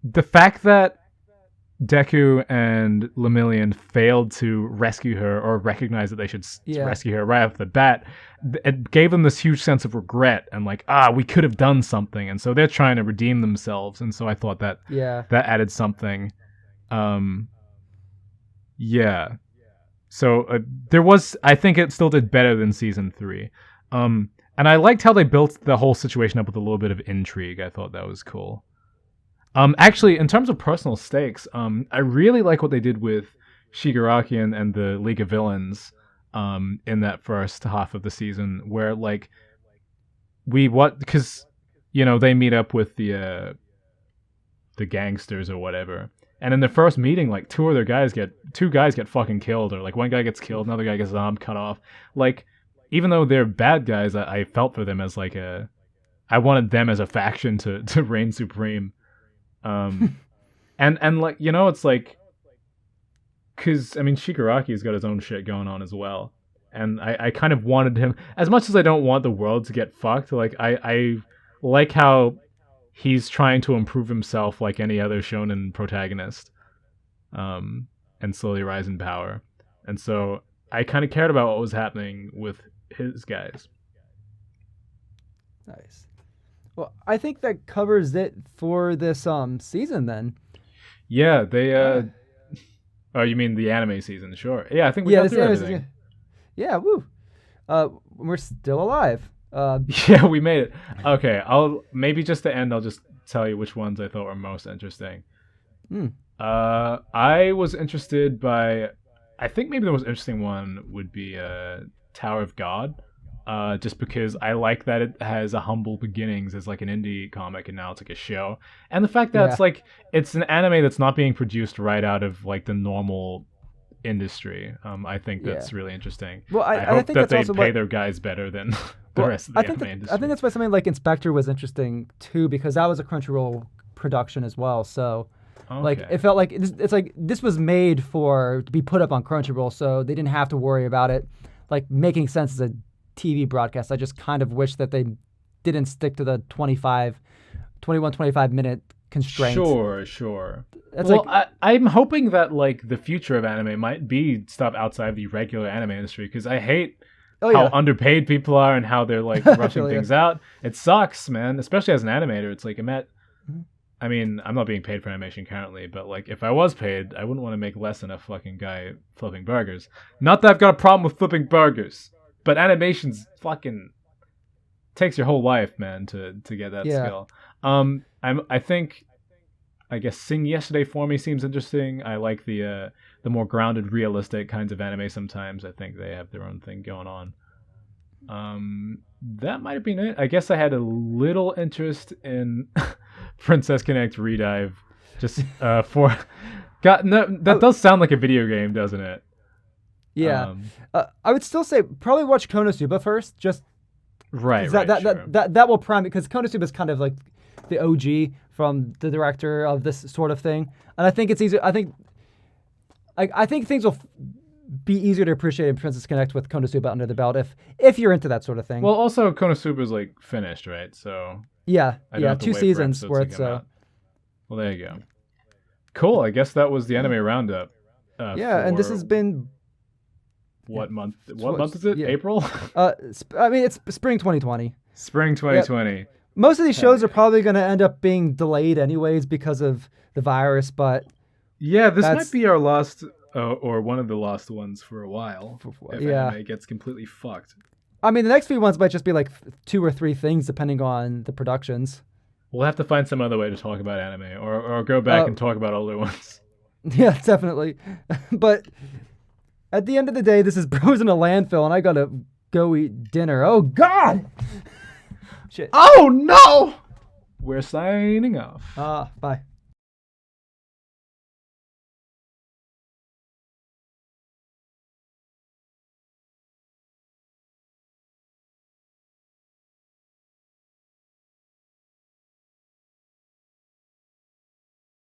the fact that Deku and Lemillion failed to rescue her or recognize that they should rescue her right off the bat, it gave them this huge sense of regret and like, we could have done something, and so they're trying to redeem themselves, and so I thought that that added something. So there was, I think it still did better than season 3, and I liked how they built the whole situation up with a little bit of intrigue. I thought that was cool. Actually, in terms of personal stakes, I really like what they did with Shigaraki and the League of Villains in that first half of the season, where like because you know they meet up with the gangsters or whatever, and in the first meeting, like two guys get fucking killed, or like one guy gets killed, another guy gets his arm cut off. Like, even though they're bad guys, I felt for them as like I wanted them as a faction to reign supreme. And like, you know, it's like, because I mean Shigaraki's got his own shit going on as well, and I kind of wanted him, as much as I don't want the world to get fucked, like I like how he's trying to improve himself like any other shonen protagonist, and slowly rise in power, and so I kind of cared about what was happening with his guys. Nice. Well, I think that covers it for this season then. Yeah, they oh, you mean the anime season? Sure. Yeah, I think we got through everything. Yeah, woo. We're still alive. Yeah, we made it. Okay, I'll maybe just to end, I'll just tell you which ones I thought were most interesting. I was interested by, I think maybe the most interesting one would be Tower of God. Just because I like that it has a humble beginnings as like an indie comic, and now it's like a show, and the fact that it's like it's an anime that's not being produced right out of like the normal industry. I think that's really interesting. Well, I hope think that that's they also pay their guys better than the rest of the anime industry. I think that's why something like Inspector was interesting too, because that was a Crunchyroll production as well. So, like, it felt like it's like this was made to be put up on Crunchyroll, so they didn't have to worry about it like making sense as a TV broadcast. I just kind of wish that they didn't stick to the 25 minute constraint. Sure. It's well, like, I'm hoping that like the future of anime might be stuff outside the regular anime industry, because I hate how underpaid people are and how they're like rushing things out. It sucks, man. Especially as an animator, it's like I mean, I'm not being paid for animation currently, but like if I was paid, I wouldn't want to make less than a fucking guy flipping burgers. Not that I've got a problem with flipping burgers, but animation's fucking takes your whole life, man, to get that skill. I guess Sing Yesterday for me seems interesting. I like the more grounded, realistic kinds of anime sometimes. I think they have their own thing going on. That might have been it. I guess I had a little interest in Princess Connect Redive, just for. God, no, that does sound like a video game, doesn't it? Yeah, I would still say probably watch Konosuba first. Just right. That will prime it, because Konosuba is kind of like the OG from the director of this sort of thing, and I think it's easy. I think things will be easier to appreciate in Princess Connect with Konosuba under the belt if you're into that sort of thing. Well, also Konosuba is like finished, right? So yeah, 2 seasons worth. So well, there you go. Cool. I guess that was the anime roundup. And this has been what month? What month is it? Yeah. April. I mean, it's spring 2020. Spring 2020. Yeah. Most of these shows are probably going to end up being delayed anyways because of the virus, but yeah, this might be our last. Or one of the lost ones for a while. If anime gets completely fucked. I mean, the next few ones might just be like 2 or 3 things, depending on the productions. We'll have to find some other way to talk about anime, or go back and talk about older ones. Yeah, definitely. But at the end of the day, this is Bros in a Landfill, and I gotta go eat dinner. Oh, God! Shit. Oh, no! We're signing off. Bye.